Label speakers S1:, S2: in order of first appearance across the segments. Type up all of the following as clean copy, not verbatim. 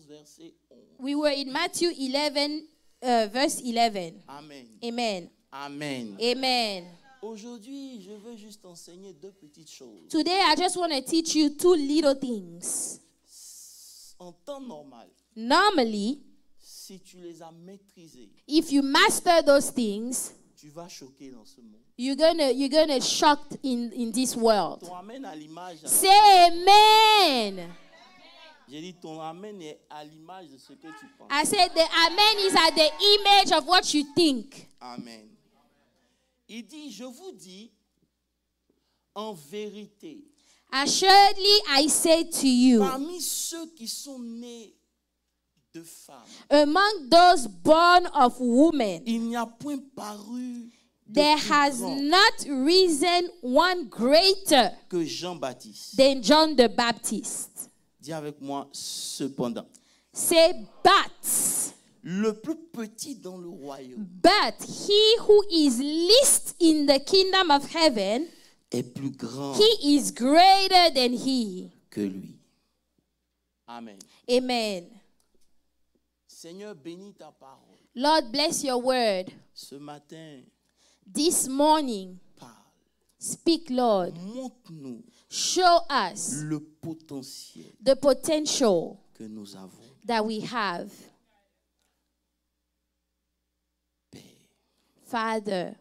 S1: 11, verset 11.
S2: We were in Matthew 11, verse 11.
S1: Amen.
S2: Amen.
S1: Amen.
S2: Amen.
S1: Aujourd'hui, je veux juste enseigner deux petites choses.
S2: Today, I just want to teach you two little things.
S1: En temps normal,
S2: Normally,
S1: si tu les as maîtrisés,
S2: if you master those things,
S1: tu vas choquer dans ce monde.
S2: you're gonna shock in this world.
S1: Ton amen à l'image.
S2: Say amen.
S1: J'ai dit ton amen est à l'image de ce que tu penses.
S2: I said the amen is at the image of what you think.
S1: Amen. Il dit, je vous dis, en vérité,
S2: Assuredly, I say to you,
S1: parmi ceux qui sont nés de femmes,
S2: among those born of women,
S1: il n'y a point paru de
S2: there
S1: plus
S2: has
S1: grand
S2: not risen one greater
S1: que Jean-Baptiste.
S2: than John the Baptist.
S1: Dis avec moi, cependant.
S2: Say, but
S1: Le plus petit dans le royaume
S2: he who is least in the kingdom of heaven,
S1: est plus grand
S2: he is greater than he.
S1: que lui. Amen.
S2: Amen.
S1: Seigneur, bénis ta parole.
S2: Lord, bless your word.
S1: Ce matin,
S2: This morning,
S1: parle.
S2: speak, Lord.
S1: Montre-nous
S2: Show us
S1: le potentiel
S2: the potential
S1: que nous avons.
S2: that we have.
S1: Père,
S2: Father,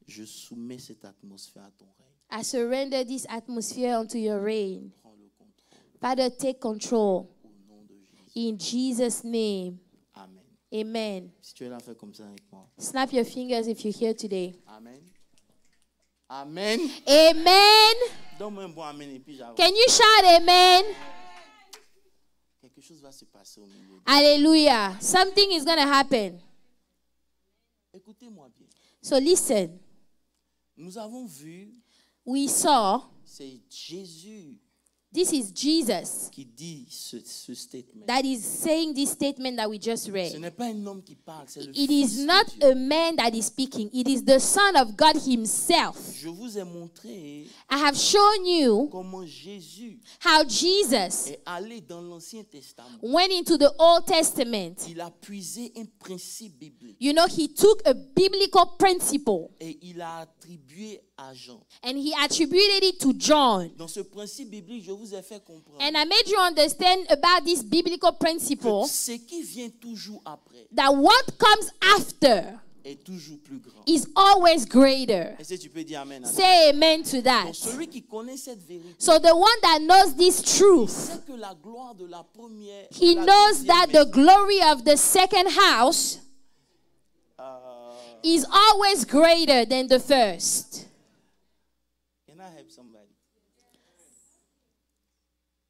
S1: je soumets cette atmosphère à ton règne.
S2: I surrender this atmosphere unto your reign.
S1: Prends le contrôle
S2: Father, take control.
S1: au nom de Jésus.
S2: In Jesus' name,
S1: Amen.
S2: amen.
S1: Si tu es là, fais comme ça avec moi.
S2: Snap your fingers if you're here today.
S1: Amen. Amen.
S2: Amen.
S1: Donne-moi un bon amen et puis j'avance.
S2: Can you shout amen?
S1: Quelque chose va se passer au milieu.
S2: Hallelujah. Something is going to happen.
S1: Écoutez-moi bien.
S2: So listen.
S1: Nous avons vu,
S2: We saw,
S1: c'est Jésus
S2: this is Jesus
S1: qui dit ce statement.
S2: that is saying this statement that we just
S1: Ce
S2: read.
S1: n'est pas un homme qui parle, c'est le
S2: It
S1: Fils
S2: is
S1: de
S2: not
S1: Dieu.
S2: a man that is speaking. It is the Son of God himself.
S1: Je vous ai montré
S2: I have shown you
S1: comment Jésus
S2: how Jesus
S1: est allé dans l'Ancien Testament.
S2: went into the Old Testament.
S1: Il a puisé un principe biblique
S2: You know, he took a biblical principle
S1: et il a attribué à Jean.
S2: and he attributed it to John.
S1: Dans ce principe biblique, je vous ai fait comprendre
S2: And I made you understand about this biblical
S1: que
S2: principle
S1: ce qui vient toujours après
S2: that what comes after
S1: est toujours plus grand.
S2: is always greater.
S1: Est-ce que tu peux dire Amen à ça?
S2: Say amen to that.
S1: Donc, celui qui connaît cette vérité,
S2: So the one that knows this truth,
S1: sait que la gloire de la première,
S2: he
S1: de la
S2: knows
S1: deuxième
S2: that the
S1: maison,
S2: glory of the second house is always greater than the first.
S1: Can I help somebody?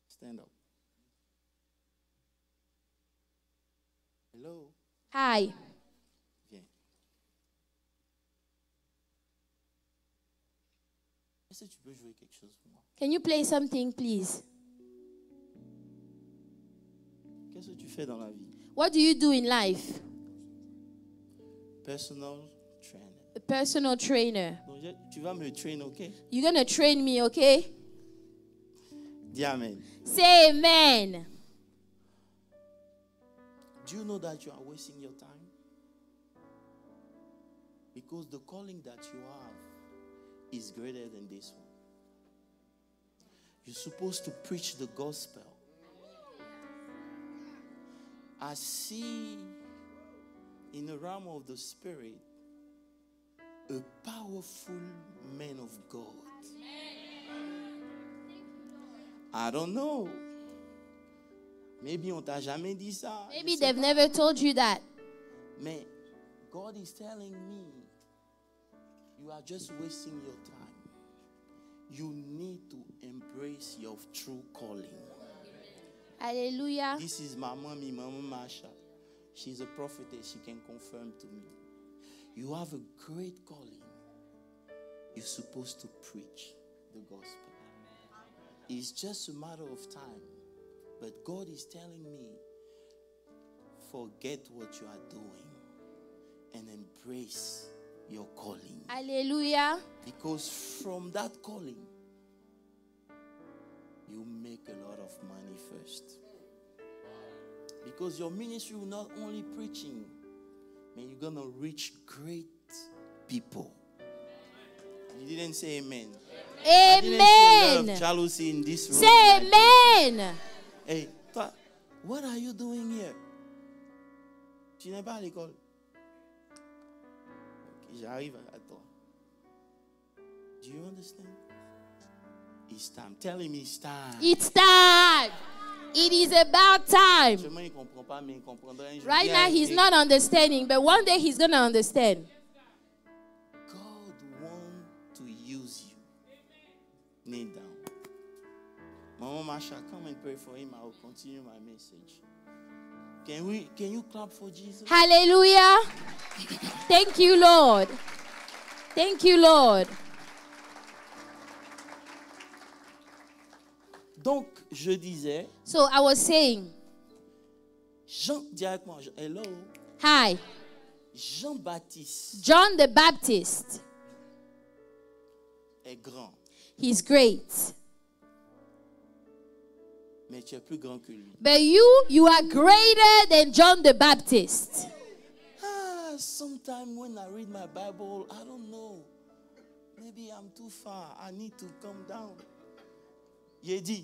S1: Stand up. Hello.
S2: Hi.
S1: Viens. Est-ce que tu peux jouer quelque chose pour moi?
S2: Can you play something, please?
S1: Qu'est-ce que tu fais dans la vie?
S2: What do you do in life?
S1: Personal trainer.
S2: A personal trainer.
S1: Donc, tu vas me train, ok?
S2: You're going to train me, okay?
S1: Dis Amen.
S2: Say amen.
S1: Do you know that you are wasting your time? Because the calling that you have is greater than this one. You're supposed to preach the gospel. I see in the realm of the spirit a powerful man of God. I don't know. Maybe on t'a jamais dit ça.
S2: Maybe
S1: Je sais
S2: they've
S1: pas.
S2: never told you that.
S1: Mais God is telling me you are just wasting your time. You need to embrace your true calling.
S2: Hallelujah.
S1: This is my mommy, Mama Masha. She's a prophetess. She can confirm to me. You have a great calling. You're supposed to preach the gospel. It's just a matter of time. But God is telling me, forget what you are doing and embrace your calling.
S2: Hallelujah.
S1: Because from that calling, you make a lot of money first. Because your ministry will not only preaching, man, you're going to reach great people. You didn't say amen. I didn't see love, jealousy in this room.
S2: Say amen.
S1: Hey, toi, what are you doing here? Tu n'es pas à l'école. Okay, j'arrive à toi. Do you understand? It's time. Tell him it's time.
S2: It's time. It is about time.
S1: Il comprend pas, mais il comprendra un jour.
S2: Right now, he's not understanding, but one day he's going to understand.
S1: God wants to use you. Kneel down. Mama Masha, come and pray for him. I will continue my message. Can you clap for Jesus?
S2: Hallelujah. Thank you, Lord. Thank you, Lord.
S1: Donc, je disais.
S2: So I was saying.
S1: Hello.
S2: Hi.
S1: Jean-Baptiste.
S2: John the Baptist.
S1: Est grand.
S2: He's great.
S1: Mais tu es plus grand que lui.
S2: But you are greater than John the Baptist.
S1: Sometimes when I read my Bible, I don't know. Maybe I'm too far. I need to come down. Il dit.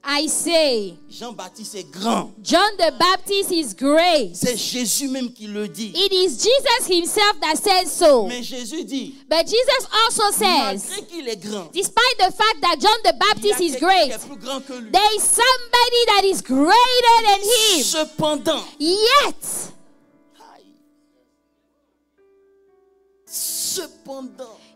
S2: I say,
S1: Jean-Baptiste est grand.
S2: John the Baptist is great.
S1: C'est Jésus même qui le dit.
S2: It is Jesus himself that says so.
S1: Mais Jésus dit,
S2: but Jesus also says,
S1: malgré qu'il est grand,
S2: despite the fact that John the Baptist is great,
S1: qui est plus grand que lui.
S2: there is somebody that is greater than him.
S1: Cependant,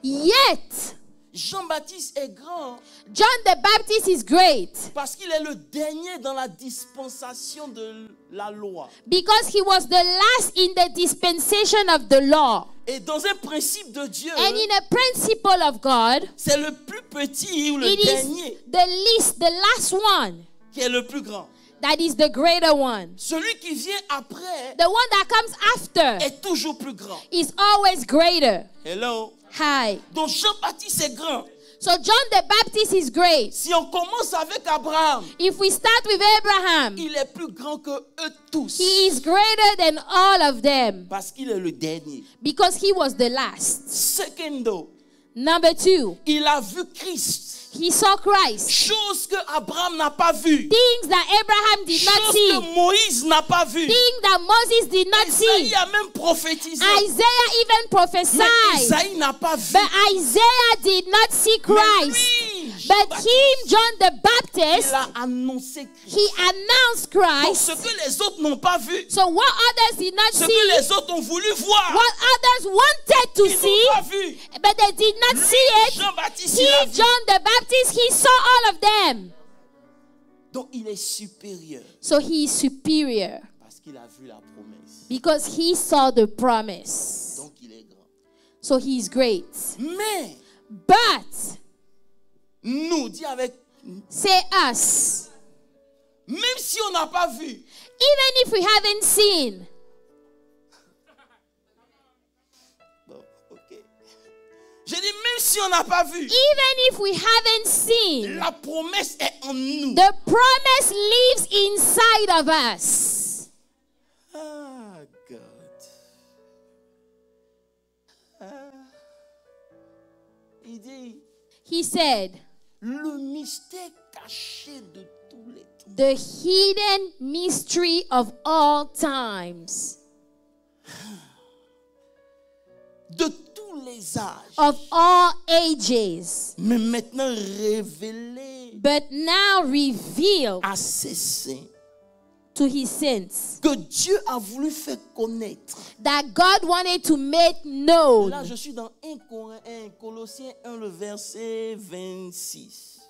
S2: yet,
S1: Jean-Baptiste est grand.
S2: John the Baptist is great.
S1: Parce qu'il est le dernier dans la dispensation de la loi.
S2: Because he was the last in the dispensation of the law.
S1: Et dans un principe de Dieu,
S2: and in a principle of God,
S1: c'est le plus petit ou le dernier.
S2: The least, the last one,
S1: qui est le plus grand.
S2: That is the greater one.
S1: Celui qui vient après,
S2: the one that comes after,
S1: est toujours plus grand.
S2: Is always greater.
S1: Hello.
S2: Hi.
S1: Donc Jean-Baptiste est grand.
S2: So John the Baptist is great.
S1: Si on commence avec Abraham,
S2: if we start with Abraham,
S1: il est plus grand que eux tous.
S2: He is greater than all of them.
S1: Parce qu'il est le dernier.
S2: Because he was the last.
S1: Secondo.
S2: Number 2.
S1: Il a vu Christ.
S2: He saw Christ.
S1: Chose que Abraham n'a pas vu.
S2: Things that Abraham did not see.
S1: Chose que Moïse n'a pas vu.
S2: Things that Moses did not see.
S1: Isaïe a même prophétisé.
S2: Isaiah even prophesied.
S1: Mais Isaïe n'a pas vu.
S2: But Isaiah did not see Christ. But him, John the Baptist,
S1: il a annoncé Christ.
S2: He announced Christ.
S1: Donc ce que les autres n'ont pas vu.
S2: So what others did not
S1: ce
S2: see.
S1: que les autres ont voulu voir.
S2: What others wanted to see.
S1: Pas vu.
S2: But they did not see it.
S1: Jean-Baptiste,
S2: he, John the Baptist, he saw all of them.
S1: Donc il est supérieur.
S2: So he is superior.
S1: Parce qu'il a vu la promesse.
S2: Because he saw the promise.
S1: Donc il est grand.
S2: So he is great.
S1: Mais
S2: but
S1: nous, dis avec
S2: say us.
S1: Même si on n'a pas vu.
S2: Even if we haven't seen.
S1: Bon, ok. J'ai dit même si on n'a pas vu.
S2: Even if we haven't seen.
S1: La promesse est en nous.
S2: The promise lives inside of us.
S1: Ah, God. Il dit.
S2: He said.
S1: Le mystère caché de tous les temps.
S2: The hidden mystery of all times.
S1: De tous les âges.
S2: Of all ages.
S1: Mais maintenant révélé.
S2: But now revealed.
S1: À ses saints.
S2: To his saints.
S1: Que Dieu a voulu faire connaître.
S2: That God wanted to make known.
S1: Là, je suis dans 1 Colossiens 1, le verset 26.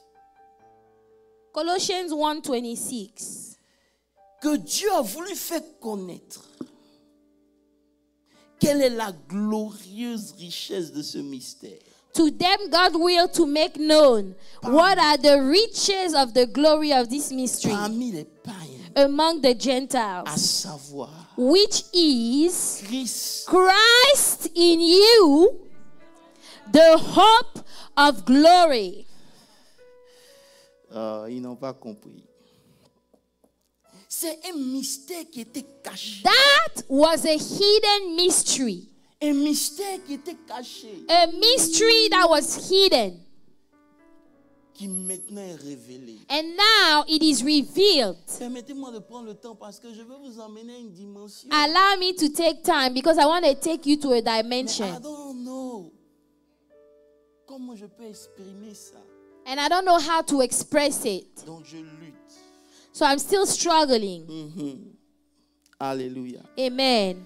S2: Colossians 1:26.
S1: Que Dieu a voulu faire connaître. Quelle est la glorieuse richesse de ce mystère?
S2: To them God will to make known what are the riches of the glory of this mystery.
S1: Parmi les païens.
S2: Among the Gentiles.
S1: À savoir.
S2: Which is
S1: Christ
S2: in you, the hope of glory.
S1: Ils n'ont pas compris. C'est un mystère qui était caché.
S2: That was a hidden mystery.
S1: Un mystère qui était caché.
S2: A mystery that was hidden.
S1: Qui maintenant est révélé.
S2: And now it is revealed.
S1: Permettez-moi de prendre le temps parce que je veux vous emmener à une dimension.
S2: Allow me to take time because I want to take you to a
S1: Mais I
S2: dimension.
S1: don't know. Comment je peux exprimer ça?
S2: And I don't know how to express it.
S1: Donc je lutte.
S2: So I'm still struggling.
S1: Alléluia.
S2: Amen.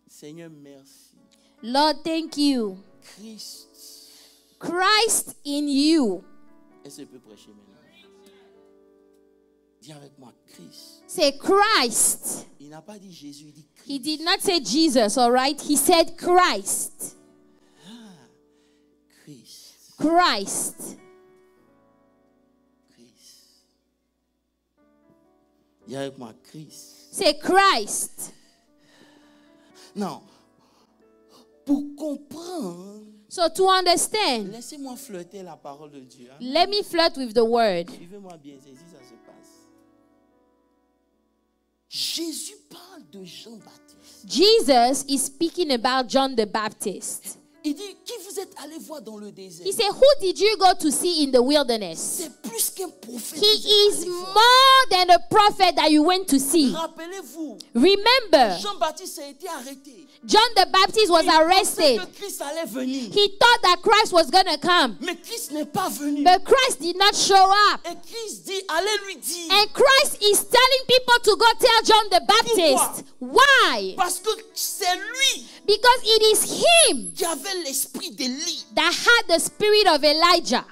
S1: Seigneur, merci.
S2: Lord, thank you. Christ in you.
S1: Est-ce que je peux prêcher maintenant? Dis avec moi, Christ.
S2: Say Christ.
S1: Il n'a pas dit Jésus, il dit Christ.
S2: He did not say Jesus, all right? He said Christ.
S1: Christ.
S2: Christ.
S1: Dis avec moi, Christ.
S2: Say Christ.
S1: Non. Pour comprendre,
S2: So to understand,
S1: laissez-moi flirter la parole de Dieu. Hein?
S2: let me flirt with the word.
S1: Suivez-moi bien, c'est ici ça se passe. Jésus parle de Jean-Baptiste.
S2: Jesus is speaking about John the Baptist.
S1: Il dit, qui vous êtes allé voir dans le désert?
S2: He said, who did you go to see in the wilderness?
S1: C'est plus qu'un prophète.
S2: He is more than a prophet that you went to see.
S1: Rappelez-vous,
S2: Remember,
S1: Jean-Baptiste a été arrêté.
S2: John the Baptist was
S1: Il pensait
S2: arrested.
S1: que Christ allait venir.
S2: He thought that Christ was going to come.
S1: Mais Christ n'est pas venu.
S2: But Christ did not show up.
S1: Et Christ dit, allez lui dire.
S2: And Christ is telling people to go tell John the Baptist. Why?
S1: Parce que c'est lui
S2: Because it is him
S1: qui avait l'esprit d'Élie.
S2: that had the spirit of Elijah.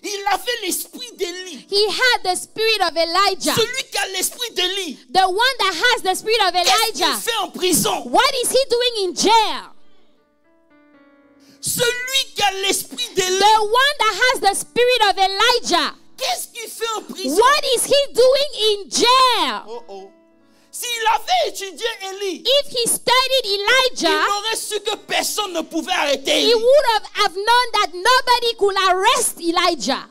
S1: Il avait l'esprit d'Élie.
S2: He had the spirit of Elijah.
S1: Celui qui a l'esprit d'Élie.
S2: The one that has the spirit of
S1: Qu'est-ce qu'il
S2: Elijah.
S1: fait en prison?
S2: What is he doing in jail?
S1: Celui qui a l'esprit d'Élie.
S2: The one that has the spirit of Elijah.
S1: Qu'est-ce qu'il fait en prison?
S2: What is he doing in jail?
S1: Oh oh. S'il avait étudié Élie,
S2: If he studied
S1: il
S2: Elijah,
S1: aurait su que personne ne pouvait arrêter
S2: he
S1: Élie.
S2: would have known that nobody could arrest Elijah.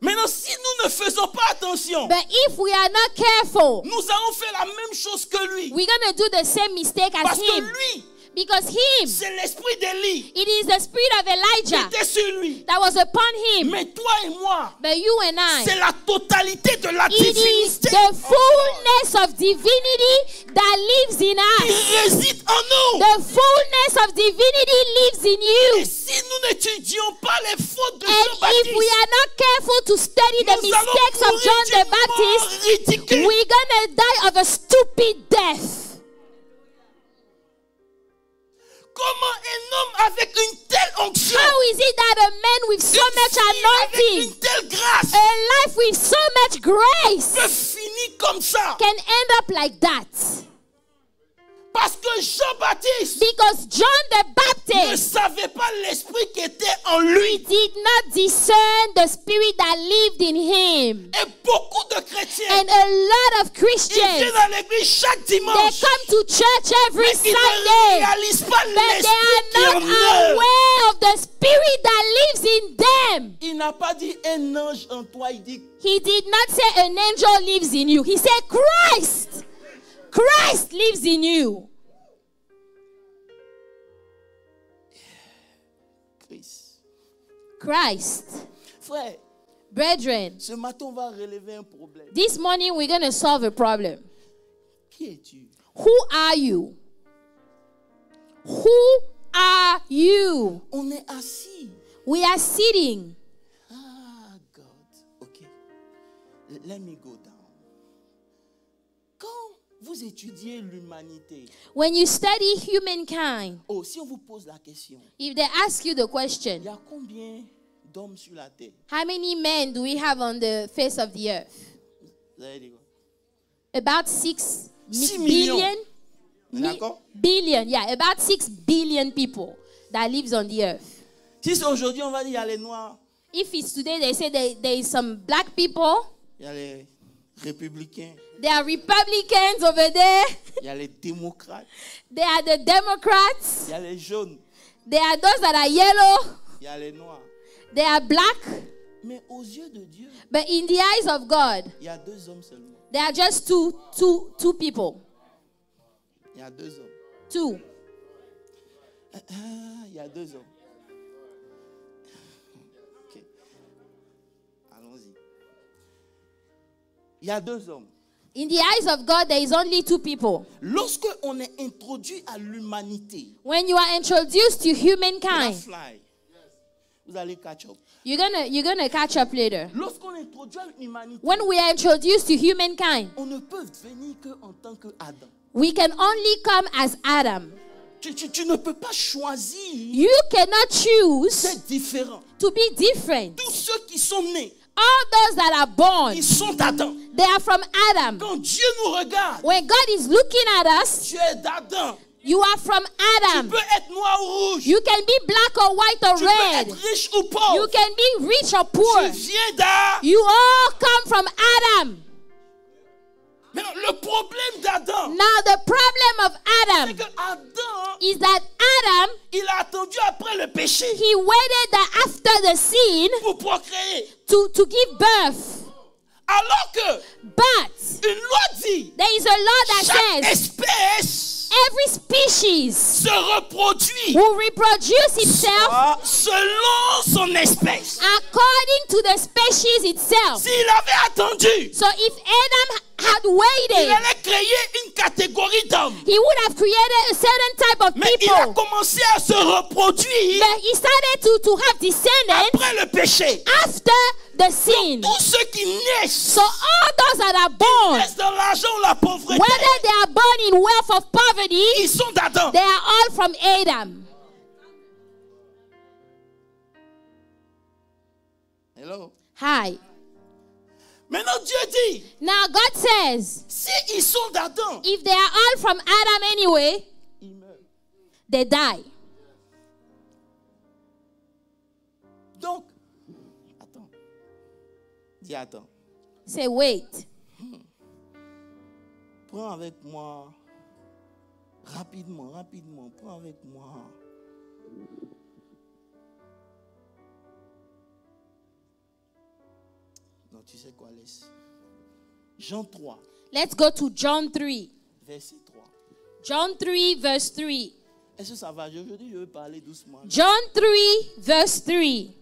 S1: Maintenant, si nous ne faisons pas attention,
S2: But if we are not careful,
S1: nous allons faire la même chose que lui.
S2: we're going to do the same mistake as
S1: Parce que
S2: him.
S1: lui,
S2: Because him,
S1: c'est l'esprit d'Élie
S2: it is the spirit of
S1: qui
S2: Elijah
S1: était sur lui.
S2: that was upon him.
S1: Mais toi et moi,
S2: But you and
S1: c'est
S2: I,
S1: la totalité de la
S2: it is
S1: divinité
S2: the fullness of divinity that lives in
S1: qui
S2: us.
S1: réside en nous.
S2: The fullness of divinity lives in
S1: Et
S2: you.
S1: si nous n'étudions pas les fautes de
S2: And if we
S1: Jean-Baptiste,
S2: are not careful to study the
S1: nous allons
S2: mistakes of
S1: mourir
S2: John the
S1: d'une mort
S2: Baptist,
S1: ridicule.
S2: we're going to die of a stupid death.
S1: Comment un homme avec une telle onction,
S2: How is it that a man with so
S1: une
S2: much
S1: fille avec
S2: anointing,
S1: une telle grâce,
S2: a life with so much grace,
S1: peut finir comme ça?
S2: can end up like that?
S1: Parce que Jean-Baptiste
S2: Because John the
S1: ne
S2: Baptist,
S1: savait pas l'esprit qui était en
S2: he
S1: lui.
S2: did not discern the spirit that lived in him.
S1: Et beaucoup de chrétiens,
S2: And a lot of
S1: ils viennent
S2: Christians,
S1: à l'église chaque
S2: they
S1: dimanche,
S2: come to church every
S1: mais ils ne
S2: Sunday,
S1: réalisent pas
S2: but they
S1: l'esprit qui
S2: are
S1: en
S2: not
S1: eux.
S2: aware of the spirit that lives in them.
S1: Il n'a pas dit un ange en toi, il dit
S2: He did not say an angel lives in you. He said Christ. Christ lives in you.
S1: Christ.
S2: Christ.
S1: Frère,
S2: Brethren,
S1: ce matin on va relever un problème.
S2: this morning we're going to solve a problem.
S1: Qui es-tu?
S2: Who are you? Who are you?
S1: On est assis.
S2: We are sitting.
S1: Ah, God. Ok. Let me go down. Quand vous étudiez l'humanité,
S2: When you study humankind,
S1: oh, si on vous pose la question,
S2: if they ask you the
S1: il
S2: question,
S1: y a combien d'hommes sur la terre?
S2: how many men do we have on the face of the earth?
S1: Vous avez dit quoi?
S2: About 6
S1: 6
S2: billion.
S1: millions. D'accord?
S2: Billion, yeah, about 6 billion people that lives on the earth.
S1: Si c'est aujourd'hui, on va dire il y a les noirs,
S2: If it's today, they say there is some black people.
S1: il y a les républicains,
S2: There are Republicans over there.
S1: il y a les démocrates,
S2: There are the Democrats.
S1: il y a les jaunes,
S2: There are those that are yellow.
S1: il y a les noirs.
S2: They are black.
S1: Mais aux yeux de Dieu,
S2: But in the eyes of God,
S1: il y a 2 hommes seulement.
S2: there are just two people.
S1: Il y a 2 hommes.
S2: 2.
S1: Il y a 2 hommes. Ok. Allons-y. Il y a 2 hommes.
S2: In the eyes of God, there is only 2 people.
S1: Lorsque on est introduit à l'humanité,
S2: When you are introduced to
S1: on va
S2: humankind,
S1: fly. Vous allez catch up.
S2: you're gonna catch up later.
S1: Lorsqu'on est introduit à l'humanité,
S2: When we are introduced to humankind,
S1: on ne peut venir qu'en tant qu'Adam.
S2: we can only come as Adam.
S1: Tu ne peux pas choisir
S2: You cannot choose
S1: d'être différent.
S2: to be different.
S1: Tous ceux qui sont nés,
S2: All those that are born,
S1: ils sont d'Adam.
S2: they are from Adam.
S1: Quand Dieu nous regarde,
S2: When God is looking at us,
S1: tu es d'Adam.
S2: you are from
S1: Tu
S2: Adam.
S1: peux être noir ou rouge.
S2: You can be black or white or
S1: Tu peux
S2: red.
S1: être riche ou
S2: You
S1: pauvre.
S2: can be rich or poor.
S1: Tu viens d'Adam.
S2: You all come from Adam.
S1: Maintenant, le problème d'Adam,
S2: Now the problem of
S1: c'est
S2: Adam
S1: que Adam,
S2: is that Adam,
S1: il a attendu après le péché
S2: he waited that after the sin
S1: pour procréer.
S2: to give birth.
S1: Alors que
S2: But
S1: une loi dit,
S2: there is a law that
S1: chaque
S2: says
S1: espèce
S2: every species
S1: se reproduit
S2: will reproduce itself
S1: selon son espèce.
S2: according to the species itself.
S1: S'il avait attendu,
S2: So if Adam had
S1: il
S2: waited,
S1: allait créer une catégorie d'hommes.
S2: he would have created a certain type of
S1: Mais il a
S2: people.
S1: commencé à se reproduire
S2: But he started to have descendants
S1: après le péché.
S2: after the sin.
S1: Tous ceux qui naissent,
S2: So all those that are born,
S1: naissent dans l'argent ou la pauvreté,
S2: whether they are born in wealth of poverty,
S1: ils sont d'Adam.
S2: they are all from Adam.
S1: Hello.
S2: Hi.
S1: Maintenant Dieu dit,
S2: Now God says,
S1: si ils sont d'Adam,
S2: if they are all from Adam anyway,
S1: ils meurent.
S2: they die.
S1: Donc, attends. Dis attends.
S2: Say, wait.
S1: Prends avec moi. Rapidement. Prends avec moi. Non, tu sais quoi, laisse. Jean 3,
S2: Let's go to John 3.
S1: verset 3.
S2: John 3, verse 3.
S1: Est-ce que ça va? Aujourd'hui, je vais parler doucement.
S2: John 3, verse 3.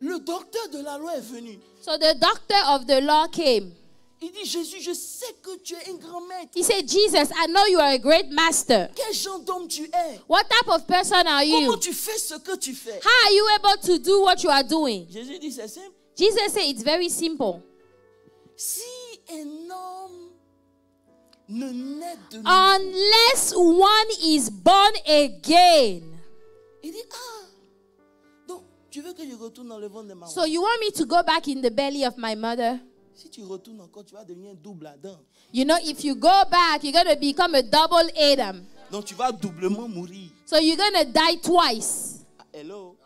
S1: Le docteur de la loi est venu.
S2: So the doctor of the law came.
S1: Il dit, Jésus, je sais que tu es un grand maître.
S2: He said, Jesus, I know you are a great master.
S1: Quel genre d'homme tu es?
S2: What type of person are
S1: Comment
S2: you?
S1: tu fais ce que tu fais?
S2: How are you able to do what you are doing?
S1: Jésus dit, c'est simple.
S2: Jesus said it's very simple.
S1: Si un homme ne naît de nouveau,
S2: Unless one is born again.
S1: il dit, donc tu veux que je retourne dans le ventre de ma
S2: So
S1: mère?
S2: you want me to go back in the belly of my mother?
S1: Si tu retournes encore, tu vas devenir un double Adam.
S2: You know, if you go back, you're going to become a double Adam.
S1: Donc tu vas doublement mourir.
S2: So you're going to die twice.
S1: Hello.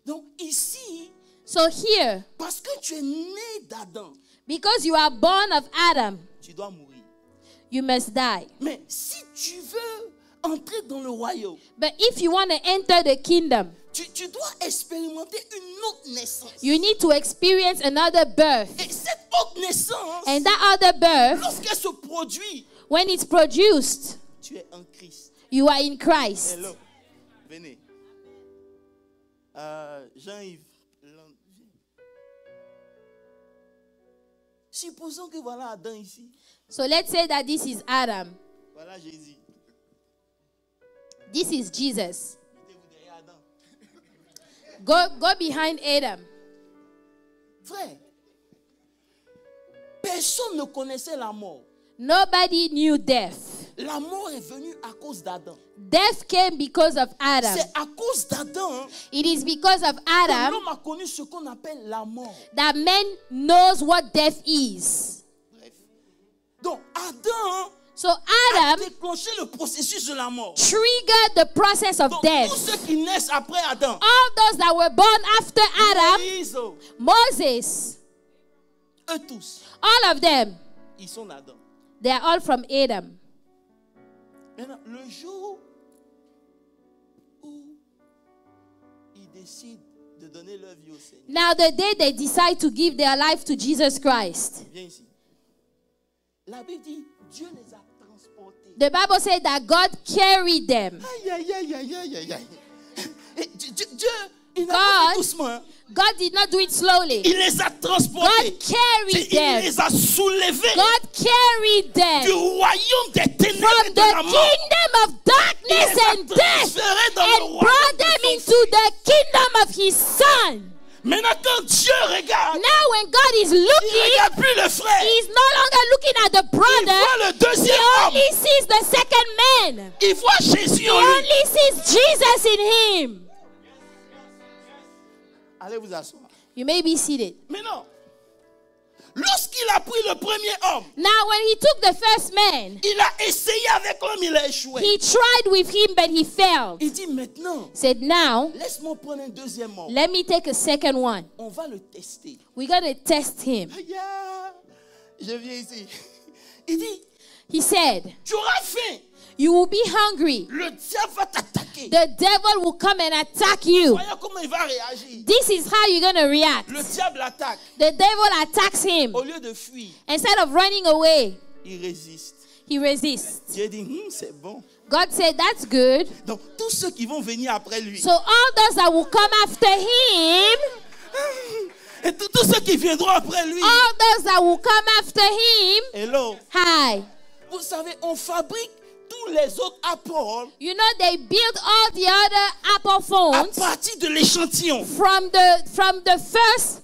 S1: Donc ici,
S2: So here,
S1: parce que tu es né d'Adam,
S2: because you are born of Adam,
S1: tu dois mourir.
S2: you must die.
S1: Mais si tu veux entrer dans le royaume,
S2: But if you want to enter the kingdom,
S1: tu dois expérimenter une autre naissance.
S2: you need to experience another birth.
S1: Et cette autre naissance,
S2: And that other birth,
S1: lorsqu'elle se produit,
S2: when it's produced,
S1: tu es en Christ.
S2: you are in Christ.
S1: Hello. Venez. Jean-Yves. Supposons que voilà Adam ici.
S2: So let's say that this is Adam.
S1: Voilà Jésus.
S2: This is Jesus.
S1: Mettez-vous derrière Adam.
S2: Go behind Adam.
S1: Frère, personne ne connaissait la mort.
S2: Nobody knew death.
S1: La mort est venue à cause d'Adam.
S2: Death came because of Adam.
S1: C'est à cause d'Adam
S2: It is because of
S1: que
S2: Adam
S1: l'homme a connu ce qu'on appelle la mort.
S2: that man knows what death is.
S1: Bref. Donc Adam
S2: So
S1: a
S2: Adam
S1: déclenché le processus de la mort.
S2: triggered the process of
S1: Donc tous
S2: death.
S1: ceux qui naissent après Adam,
S2: All those that were born after Adam,
S1: Moïse,
S2: Moses,
S1: eux tous,
S2: all of them,
S1: ils sont d'Adam.
S2: they are all from Adam.
S1: Maintenant, le jour où il décide de donner leur vie au Seigneur.
S2: Now the day they decide to give their life to Jesus Christ,
S1: Viens ici. La Bible dit, Dieu les a transportés.
S2: the Bible said that God carried them.
S1: Aïe, aïe, aïe, aïe, aïe, aïe, aïe. Et Dieu, il n'a
S2: God-
S1: pas fait doucement. Hein.
S2: God did not do it slowly.
S1: Il les a transportés.
S2: God carried
S1: Il
S2: them.
S1: les a soulevés
S2: God carried
S1: du
S2: them
S1: royaume des ténèbres et
S2: from
S1: de la
S2: the
S1: mort.
S2: kingdom of darkness
S1: Il les a
S2: and death
S1: transférés dans le
S2: and
S1: royaume
S2: brought
S1: de
S2: them
S1: son
S2: into the kingdom of his son.
S1: Maintenant, quand Dieu regarde,
S2: Now when God is
S1: il ne
S2: looking,
S1: regarde plus le frère.
S2: he's no longer looking at the
S1: Il
S2: brother.
S1: voit le
S2: He
S1: deuxième homme.
S2: only sees the second man.
S1: Il voit Jésus
S2: He
S1: en lui.
S2: only sees Jesus in him.
S1: Allez vous asseoir.
S2: You may be seated.
S1: Maintenant, lorsqu'il a pris le premier homme,
S2: Now when he took the first man,
S1: il a essayé avec l'homme, il a échoué.
S2: he tried with him but he failed.
S1: Il dit maintenant,
S2: Said, now
S1: laisse-moi prendre un deuxième homme.
S2: let me take a second one.
S1: On va le tester.
S2: We're going to test him.
S1: Aïe, je viens ici. Il dit,
S2: He said,
S1: tu auras faim.
S2: you will be hungry.
S1: Le diable va t'attaquer.
S2: The devil will come and attack you.
S1: Voyez comment il va réagir.
S2: This is how you're going to react.
S1: Le diable attaque.
S2: The devil attacks him.
S1: Au lieu de fuir,
S2: Instead of running away,
S1: il résiste.
S2: he resists.
S1: Dieu dit, c'est bon.
S2: God said, that's good.
S1: Donc, tous ceux qui vont venir après lui,
S2: So all those that will come after him,
S1: et tous ceux qui viendront après lui,
S2: all those that will come after him,
S1: hello,
S2: hi.
S1: vous savez, on fabrique tous les autres apôtres
S2: You know, they built all the other Apple
S1: à
S2: phones
S1: partir de l'échantillon.
S2: from the first,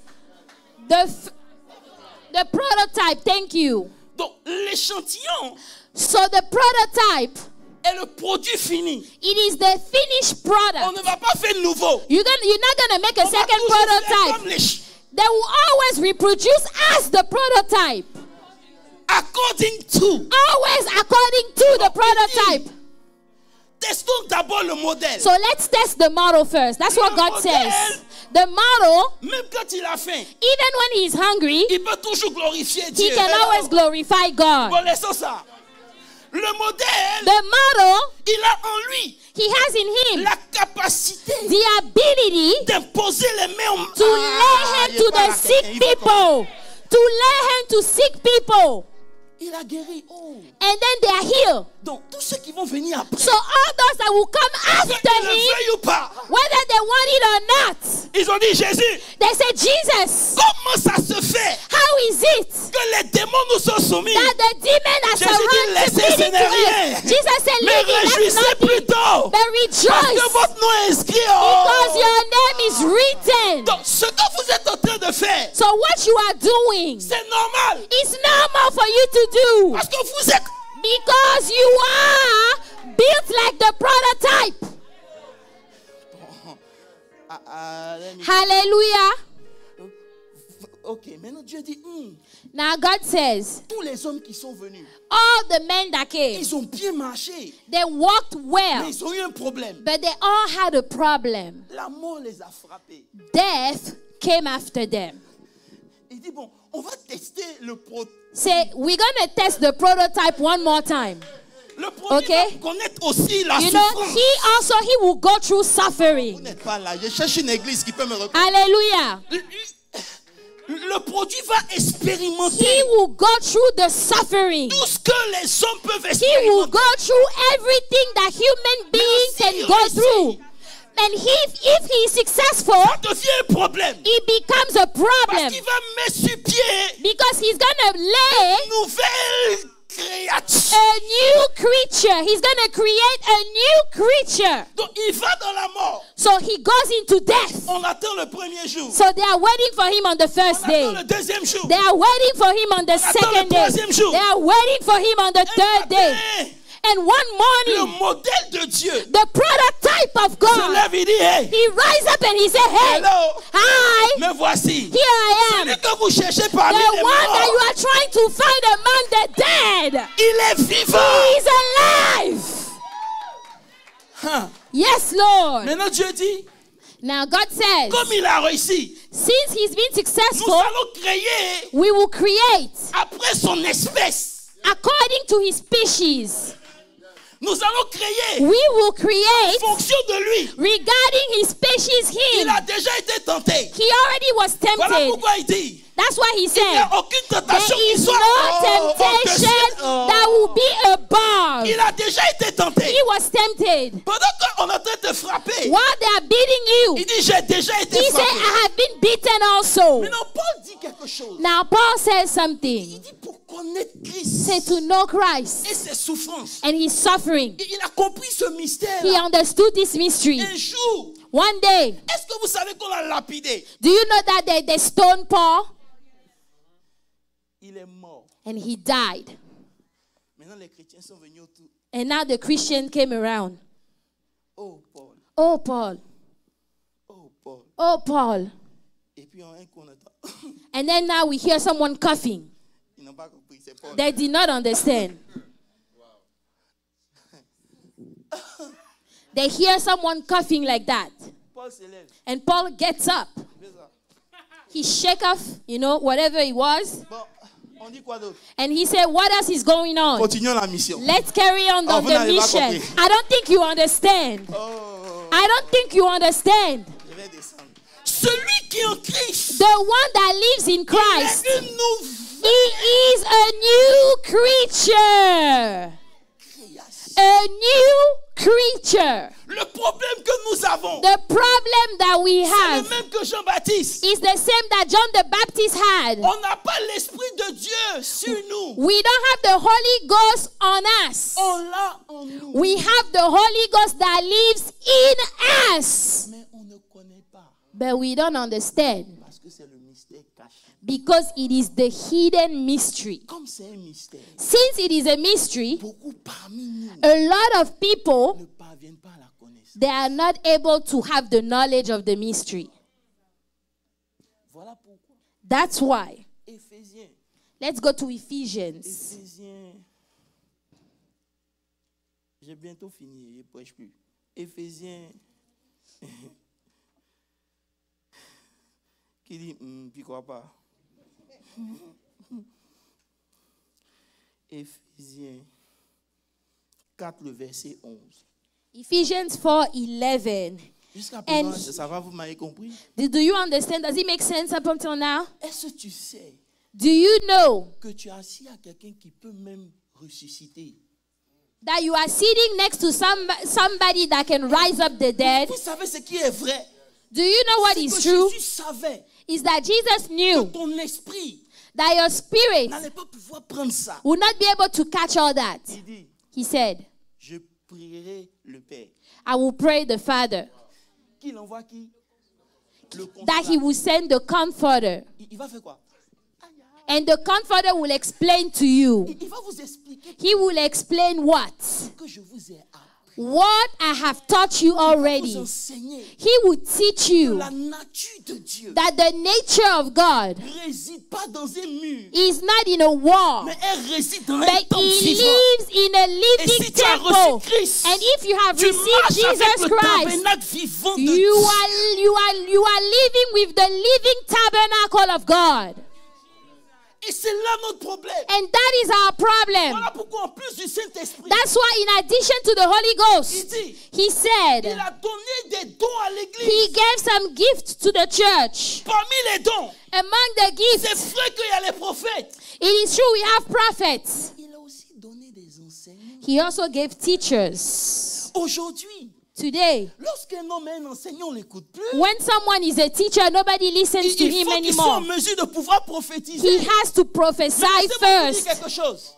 S2: the prototype. Thank you.
S1: Donc, l'échantillon
S2: So the prototype,
S1: est le produit fini.
S2: it is the finished
S1: On
S2: product.
S1: ne va pas faire de nouveau.
S2: You're not gonna make a
S1: On va
S2: second
S1: toujours faire
S2: prototype.
S1: comme les
S2: They will always reproduce as the prototype,
S1: according to.
S2: always according to the prototype.
S1: Testons d'abord le modèle.
S2: So let's test the model first. That's what
S1: Le
S2: God
S1: modèle.
S2: says. The model,
S1: Même quand il a faim,
S2: even when he's hungry,
S1: il peut toujours glorifier
S2: he
S1: Dieu.
S2: can always glorify God.
S1: Bon, laissons ça. Le modèle,
S2: The model,
S1: il a en lui
S2: he has in him
S1: la capacité
S2: the ability
S1: d'imposer les mains
S2: to lay hand to the sick people. To lay hand to sick people.
S1: Il a guéri. Oh.
S2: And then they are healed.
S1: Donc, tous ceux qui vont venir après,
S2: So all those that will come
S1: qu'ils
S2: after
S1: le
S2: him,
S1: veuillent ou pas,
S2: whether they want it or not,
S1: ils ont dit, Jésus,
S2: they say, Jesus,
S1: comment ça se fait
S2: how is it
S1: que les démons nous sont soumis?
S2: that the demon has
S1: Jésus dit, laissez, ce
S2: surrounded
S1: n'est rien.
S2: us? Jesus said,
S1: Mais
S2: leave it, that's
S1: réjouissez
S2: nothing.
S1: plutôt,
S2: But
S1: parce que
S2: rejoice
S1: votre nom est inscrit.
S2: because your name is written.
S1: Donc, ce que vous êtes en train de faire,
S2: So what you are doing,
S1: c'est normal.
S2: it's normal for you to do
S1: Parce que vous êtes...
S2: because you are built like the prototype. Hallelujah.
S1: Ok, maintenant Dieu dit,
S2: Now God says,
S1: tous les hommes qui sont venus,
S2: all the men that came,
S1: ils ont bien marché,
S2: they walked
S1: mais
S2: well,
S1: ils ont eu un problème.
S2: but they all had a problem.
S1: La mort les a frappés.
S2: Death came after them.
S1: Il dit, bon, on va tester le produit.
S2: Say, we're going to test the prototype one more time.
S1: Le produit
S2: Okay.
S1: va connaître aussi la
S2: You know,
S1: souffrance.
S2: he will go through
S1: Vous
S2: suffering.
S1: n'êtes pas là. Je cherche une église qui peut me reconnaître.
S2: Hallelujah.
S1: Le produit va expérimenter
S2: He will go through the suffering.
S1: tout ce que les hommes peuvent
S2: He will
S1: expérimenter.
S2: go through everything that human beings can go through. And if he is successful,
S1: Ça devient un problème.
S2: it becomes a
S1: Parce
S2: problem
S1: qu'il va mettre sur pied
S2: because he's going to lay
S1: une nouvelle créature.
S2: a new creature. He's going to create a new creature.
S1: Donc il va dans la mort.
S2: So he goes into death.
S1: On attend le premier jour.
S2: So they are waiting for him on the first
S1: On
S2: day.
S1: attend le deuxième jour.
S2: They are waiting for him on the
S1: attend le
S2: second day.
S1: troisième jour.
S2: They are waiting for him on the third day.
S1: Et
S2: And one
S1: le
S2: morning,
S1: modèle de Dieu
S2: the prototype of
S1: se
S2: God,
S1: lève et dit, hey,
S2: he rise up and he said, hey,
S1: hello,
S2: hi,
S1: me voici.
S2: here I am.
S1: Celui que vous cherchez parmi
S2: The
S1: les
S2: one that you
S1: morts,
S2: are trying to find among the dead.
S1: il est vivant.
S2: He is alive.
S1: Hein.
S2: Yes, Lord.
S1: Maintenant Dieu dit,
S2: Now God says,
S1: comme il a réussi,
S2: since he's been
S1: nous
S2: successful,
S1: allons créer
S2: we will create
S1: après son espèce.
S2: according to his species.
S1: Nous allons créer
S2: We will
S1: en
S2: create
S1: fonction de lui.
S2: regarding his species
S1: Il
S2: him.
S1: a déjà été tenté.
S2: He already was
S1: Voilà
S2: tempted.
S1: pourquoi il dit,
S2: That's why he
S1: il n'y
S2: said,
S1: a aucune
S2: there
S1: tentation qui
S2: is
S1: soit
S2: no temptation that will be above.
S1: Il a déjà été tenté.
S2: He was tempted.
S1: Pendant qu'on est en train de te frapper,
S2: While they are beating
S1: il
S2: you,
S1: dit, j'ai déjà été
S2: he said,
S1: frappé.
S2: I have been beaten also.
S1: Maintenant, Paul dit quelque chose.
S2: Now Paul says
S1: Il
S2: something.
S1: dit, pour connaître Christ
S2: Say to know Christ
S1: et ses souffrances.
S2: and his suffering.
S1: Il a compris ce mystère.
S2: He understood this mystery.
S1: Un jour,
S2: One day,
S1: est-ce que vous savez qu'on l'a lapidé?
S2: do you know that they stoned Paul
S1: Il est mort.
S2: and he died?
S1: Maintenant, les chrétiens sont venus autour.
S2: And now the Christian came around.
S1: Oh, Paul.
S2: Oh, Paul.
S1: Oh, Paul.
S2: Oh, Paul.
S1: Et puis, en un coup, on entend.
S2: And then now we hear someone coughing.
S1: Ils n'ont pas compris, c'est Paul.
S2: They did not understand. They hear someone coughing like that.
S1: Paul se lève.
S2: And Paul gets up.
S1: Fais ça.
S2: He shake off, whatever it was.
S1: Bon, on dit quoi d'autre?
S2: And he said, what else is going on?
S1: Continuons la mission.
S2: Let's carry on
S1: Oh,
S2: the
S1: vous n'avez pas
S2: mission.
S1: compris.
S2: I don't think you understand.
S1: Oh,
S2: I don't think you understand.
S1: je vais descendre. Celui qui est en Christ,
S2: The one that lives in Christ,
S1: est une nouvelle
S2: he is a new creature.
S1: création.
S2: A new creature.
S1: Le problème que nous avons,
S2: The problem that we
S1: c'est le
S2: have
S1: même que Jean-Baptiste.
S2: is the same that John the Baptist had.
S1: On n'a pas l'Esprit de Dieu sur nous.
S2: We don't have the Holy Ghost on us.
S1: On l'a en nous.
S2: We have the Holy Ghost that lives in us.
S1: Mais on ne connaît pas.
S2: But we don't understand
S1: Parce que c'est le mystère caché.
S2: because it is the hidden mystery.
S1: Comme c'est un mystère,
S2: Since it is a mystery,
S1: beaucoup parmi nous
S2: a lot of people,
S1: ne parviennent pas à la connaissance.
S2: they are not able to have the knowledge of the mystery.
S1: Voilà pourquoi.
S2: That's why.
S1: Éphésiens.
S2: Let's go to Ephesians.
S1: Éphésiens. J'ai bientôt fini, je ne prêche plus. Éphésiens. Qui dit, puis quoi pas? Éphésiens 4, le verset 11.
S2: Ephesians 4:11.
S1: Jusqu'à présent,
S2: And-
S1: ça va, vous m'avez compris?
S2: Do you understand? Does it make sense up until now?
S1: Est-ce que tu sais
S2: Do you know
S1: que tu as assis à quelqu'un qui peut même ressusciter?
S2: that you are sitting next to somebody that can rise up the dead?
S1: Vous savez ce qui est vrai?
S2: Do you know what
S1: C'est
S2: is
S1: que
S2: true?
S1: Jésus savait
S2: Is that Jesus
S1: que
S2: knew
S1: ton esprit
S2: that your spirit
S1: n'allait pas pouvoir prendre ça.
S2: would not be able to catch all that.
S1: Il dit,
S2: He said,
S1: je prierai le Père.
S2: I will pray the Father
S1: Qu'il envoie qui? Le
S2: that he
S1: Consolateur.
S2: will send the Comforter.
S1: Il va faire quoi?
S2: And the Comforter will explain to you.
S1: Il va vous expliquer
S2: He will explain what?
S1: que je vous ai appris.
S2: What I have taught you
S1: Vous
S2: already.
S1: enseigner
S2: He will teach
S1: que
S2: you
S1: la nature de Dieu
S2: that the nature of God
S1: ne réside pas dans un mur,
S2: is not in a wall,
S1: mais elle réside dans un
S2: but
S1: temple
S2: he
S1: vivant.
S2: lives in a
S1: Et
S2: living
S1: si tu as
S2: temple.
S1: reçu Christ,
S2: And if you have
S1: tu
S2: received
S1: marches avec
S2: Jesus
S1: le
S2: Christ,
S1: tabernacle vivant de
S2: you
S1: Dieu.
S2: are living with the living tabernacle of God.
S1: Et c'est là notre problème.
S2: And that is our problem.
S1: Voilà pourquoi en plus du Saint-Esprit,
S2: That's why in addition to the Holy
S1: il
S2: Ghost,
S1: dit,
S2: he
S1: il
S2: said
S1: a donné des dons à l'église.
S2: he gave some gifts to the church.
S1: Parmi les dons,
S2: Among the
S1: c'est
S2: gifts,
S1: vrai qu'il y a les prophètes.
S2: it is true we have prophets.
S1: Il a aussi donné des enseignants.
S2: He also gave teachers.
S1: Aujourd'hui,
S2: Today,
S1: lorsqu'un homme est un enseignant, on ne l'écoute plus.
S2: when someone is a teacher, nobody listens to
S1: Il
S2: him
S1: faut qu'il soit en
S2: anymore.
S1: mesure de pouvoir prophétiser.
S2: He has to prophesy
S1: Mais laissez-moi vous dire
S2: first.
S1: quelque chose.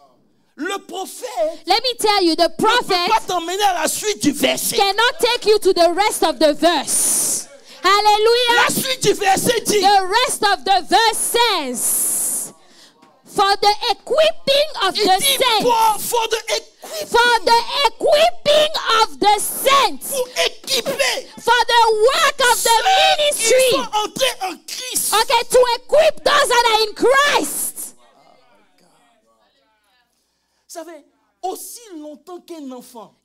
S1: Le prophète
S2: Let me tell you, the
S1: ne peut pas
S2: prophet
S1: t'emmener à la suite du verset.
S2: cannot take you to the rest of the verse.
S1: La
S2: Hallelujah.
S1: suite du verset dit,
S2: The rest of the verse says, for the equipping of
S1: il
S2: the
S1: dit
S2: saints,
S1: for the
S2: for the equipping of the saints,
S1: pour équiper
S2: for the work of the
S1: ceux qui
S2: ministry.
S1: sont entrés en Christ.
S2: Okay, to equip those that are in Christ.
S1: Vous savez, aussi longtemps qu'un enfant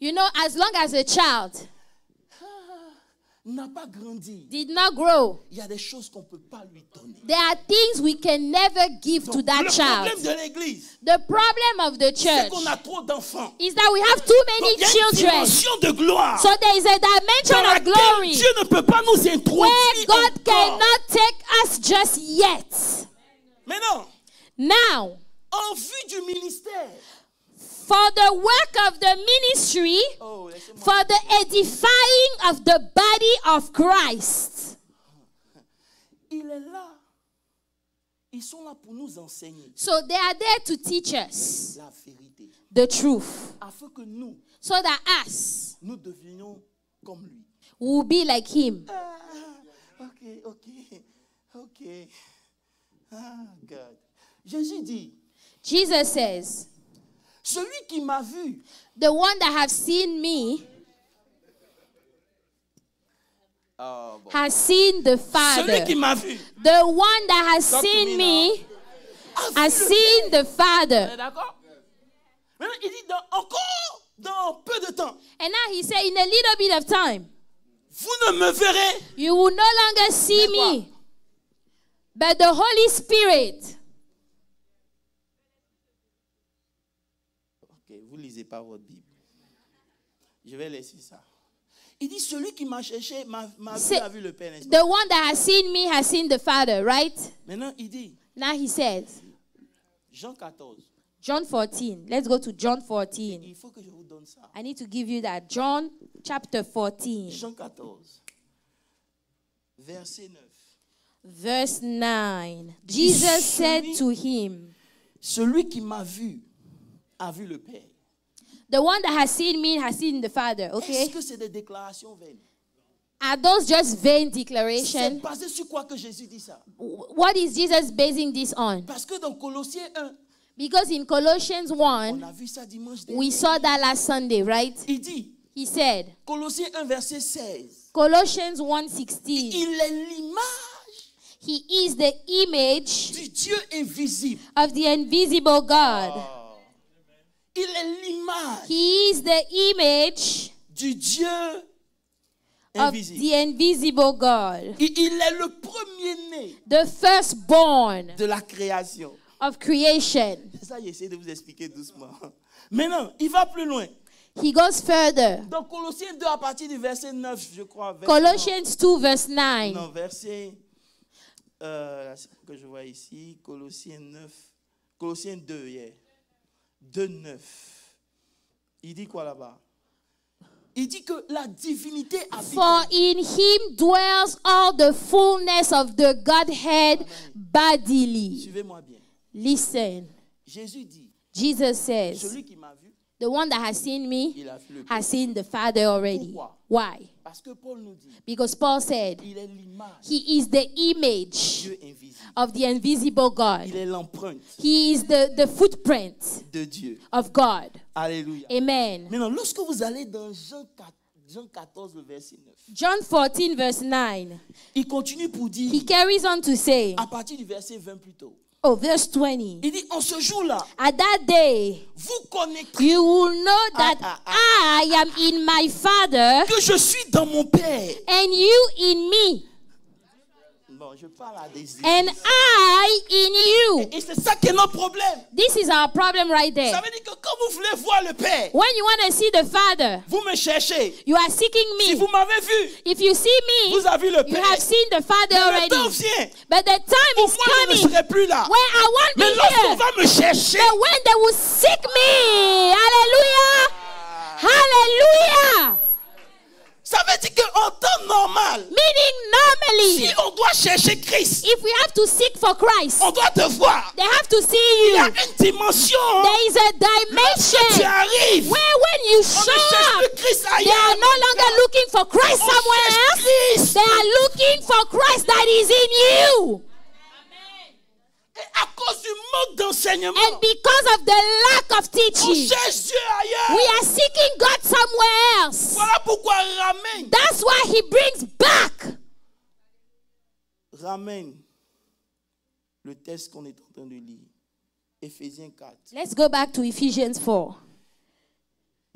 S1: n'a pas grandi,
S2: did not grow,
S1: il y a des choses qu'on ne peut pas lui donner.
S2: there are things we can never give to
S1: Donc,
S2: that
S1: le
S2: child.
S1: problème de l'église,
S2: The problem of the
S1: c'est
S2: church
S1: qu'on a trop d'enfants.
S2: is that we have too
S1: Donc,
S2: many
S1: il y a une
S2: children.
S1: dimension de gloire
S2: So there is a
S1: dans
S2: dimension of
S1: laquelle
S2: glory
S1: Dieu ne peut pas nous
S2: where
S1: introduire
S2: God
S1: encore.
S2: cannot take us just yet.
S1: Maintenant,
S2: Now,
S1: en vue du ministère,
S2: for the work of the ministry,
S1: oh, laissez-moi.
S2: for the edifying of the body of Christ,
S1: Il est là. Ils sont là pour nous enseigner
S2: so they are there to teach us
S1: la vérité,
S2: the truth,
S1: afin que nous,
S2: so that us
S1: nous devenions comme lui.
S2: will be like him.
S1: Ok. Ah, God. Jésus dit,
S2: Jesus says,
S1: celui qui m'a vu,
S2: the one that have seen me has seen the
S1: celui
S2: Father.
S1: qui m'a vu,
S2: The one that has
S1: Talk to
S2: seen
S1: me
S2: me
S1: a
S2: has
S1: vu le
S2: seen the Father.
S1: Père. D'accord? Maintenant, il dit encore dans peu de temps,
S2: And now he said, in a little bit of time,
S1: vous ne me verrez.
S2: you will no longer see
S1: Mais quoi?
S2: me, but the Holy Spirit.
S1: Ok, vous ne lisez pas votre Bible. Je vais laisser ça. Il dit, celui qui m'a cherché m'a vu,
S2: C'est-
S1: a vu le Père. n'est-ce pas?
S2: The one that has seen me has seen the Father, right?
S1: Maintenant, il dit,
S2: Now he says,
S1: Jean 14,
S2: John 14. Let's go to John 14.
S1: il faut que je vous donne ça.
S2: I need to give you that. John chapter 14,
S1: Jean 14, verset 9.
S2: verse 9. Jesus said to him,
S1: Celui qui m'a vu a vu le Père.
S2: the one that has seen me has seen the Father,
S1: Est-ce
S2: okay?
S1: que c'est des déclarations vaines?
S2: Are those just vain
S1: C'est
S2: declarations?
S1: basé sur quoi que Jésus dit ça?
S2: What is Jesus basing this on?
S1: Parce que dans Colossiens 1,
S2: Because in Colossians
S1: on
S2: 1,
S1: a vu ça dimanche
S2: we
S1: dernier.
S2: saw that last Sunday, right?
S1: Il dit,
S2: He said,
S1: Colossiens 1, verset 16,
S2: Colossians 1:16,
S1: il est l'image
S2: he is the image
S1: du Dieu invisible.
S2: of the invisible God.
S1: Il est l'image
S2: He is the image
S1: du Dieu
S2: of
S1: invisible.
S2: the invisible God,
S1: Il est le premier-né
S2: the firstborn
S1: de la création.
S2: of creation.
S1: C'est ça, j'essaie de vous expliquer doucement. Maintenant, il va plus loin.
S2: He goes further.
S1: Dans Colossiens 2, à partir du verset 9, je crois. verset
S2: Colossians 2, verse 9.
S1: Non, verset que je vois ici, Colossiens 9, Colossiens 2, yeah. 2, 9. Il dit quoi là-bas? Il dit que la divinité habite.
S2: For in him dwells all the fullness of the Godhead bodily.
S1: Suivez-moi bien.
S2: Listen,
S1: Jésus dit,
S2: Jesus says,
S1: celui qui m'a vu,
S2: the one that has seen me
S1: il a vu le Père.
S2: has seen the Father already.
S1: Pourquoi?
S2: Why?
S1: Parce que Paul nous dit,
S2: Because Paul said,
S1: il est l'image
S2: he is the image
S1: Dieu invisible.
S2: of the invisible God.
S1: Il est l'empreinte
S2: He is the footprint
S1: de Dieu.
S2: of God.
S1: Alléluia.
S2: Amen.
S1: Maintenant, lorsque vous allez dans Jean 14, le verset 9,
S2: John 14, verse 9.
S1: il continue pour dire,
S2: He carries on to say,
S1: à partir du verset 20 plus tôt,
S2: oh, verse 20.
S1: il dit, en ce jour-là,
S2: At that day,
S1: vous connaîtrez
S2: you will know that I am in my Father
S1: que je suis dans mon Père.
S2: and you in me
S1: Bon, je parle à des
S2: and I in you.
S1: Et c'est ça qui est notre problème.
S2: This is our problem right
S1: Ça
S2: there.
S1: veut dire que quand vous voulez voir le Père,
S2: When you want to see the Father,
S1: vous me cherchez.
S2: you are seeking
S1: Si
S2: me.
S1: vous m'avez vu,
S2: If you see me,
S1: vous avez vu le
S2: you
S1: Père.
S2: have seen the Father
S1: Mais le temps
S2: already.
S1: vient
S2: But the time
S1: où
S2: is
S1: moi je ne
S2: coming
S1: serai plus là.
S2: where I won't
S1: Mais
S2: be
S1: lorsqu'on
S2: here.
S1: va me chercher,
S2: But when they will seek me, hallelujah, hallelujah.
S1: ça veut dire qu'en temps normal,
S2: Meaning normally,
S1: si on doit chercher Christ,
S2: if we have to seek for Christ,
S1: on doit te voir.
S2: they have to see
S1: Il y a
S2: you.
S1: une dimension.
S2: There is a
S1: Lorsque tu
S2: dimension
S1: arrives,
S2: where when you
S1: on ne
S2: show
S1: cherche
S2: up,
S1: plus Christ
S2: they
S1: ailleurs.
S2: are no longer looking for Christ
S1: On
S2: somewhere
S1: cherche
S2: else.
S1: Christ.
S2: They are looking for Christ that is in you.
S1: Et à cause du manque d'enseignement,
S2: And because of the lack of
S1: on
S2: teaching,
S1: cherche Dieu
S2: we
S1: ailleurs.
S2: are seeking God somewhere else.
S1: Voilà pourquoi ramène.
S2: That's why he brings back.
S1: Ramène le texte qu'on est en train de lire. Éphésiens 4,
S2: Let's go back to Ephesians 4.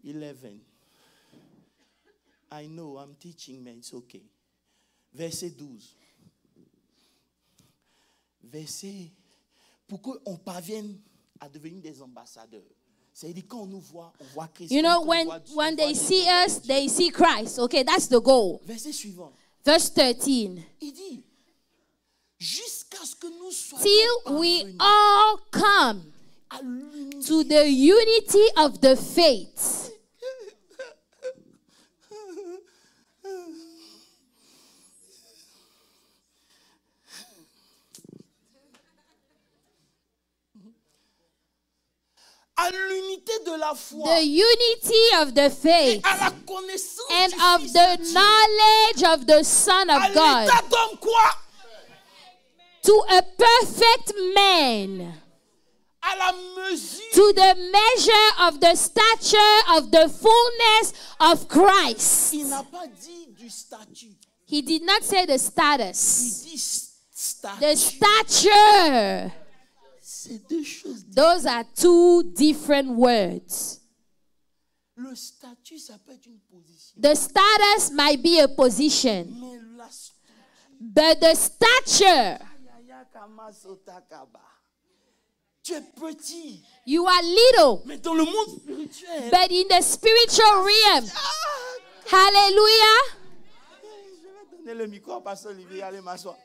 S1: 11. I know I'm teaching, man. It's okay. Verset 12. Verset, pour qu'on parvienne à devenir des ambassadeurs. C'est-à-dire quand on nous voit, on voit Christ.
S2: You know, when they see us, they see Christ. Okay, that's the goal.
S1: Verset suivant.
S2: Verse 13.
S1: Il dit, jusqu'à ce que nous soyons
S2: Till we
S1: parvenus
S2: all come
S1: à l'unité.
S2: to the unity of the faith.
S1: À l'unité de la foi.
S2: The unity of the faith
S1: À la connaissance
S2: and
S1: du
S2: of
S1: Fils
S2: the
S1: de Dieu.
S2: knowledge of the Son
S1: À
S2: of God,
S1: l'état d'homme quoi?
S2: to a perfect man,
S1: À la mesure.
S2: to the measure of the stature of the fullness of Christ.
S1: Il n'a pas dit du statut.
S2: He did not say the
S1: Il
S2: status.
S1: dit statut.
S2: The stature.
S1: C'est deux choses.
S2: Those are two different words.
S1: Le statut, ça peut être une position.
S2: The status might be a position,
S1: Mais la
S2: but the stature,
S1: tu es petit.
S2: you are little,
S1: Mais dans le monde spirituel.
S2: but in the spiritual realm. Hallelujah.
S1: Je vais donner le micro à Pasteur Olivier. Allez m'asseoir.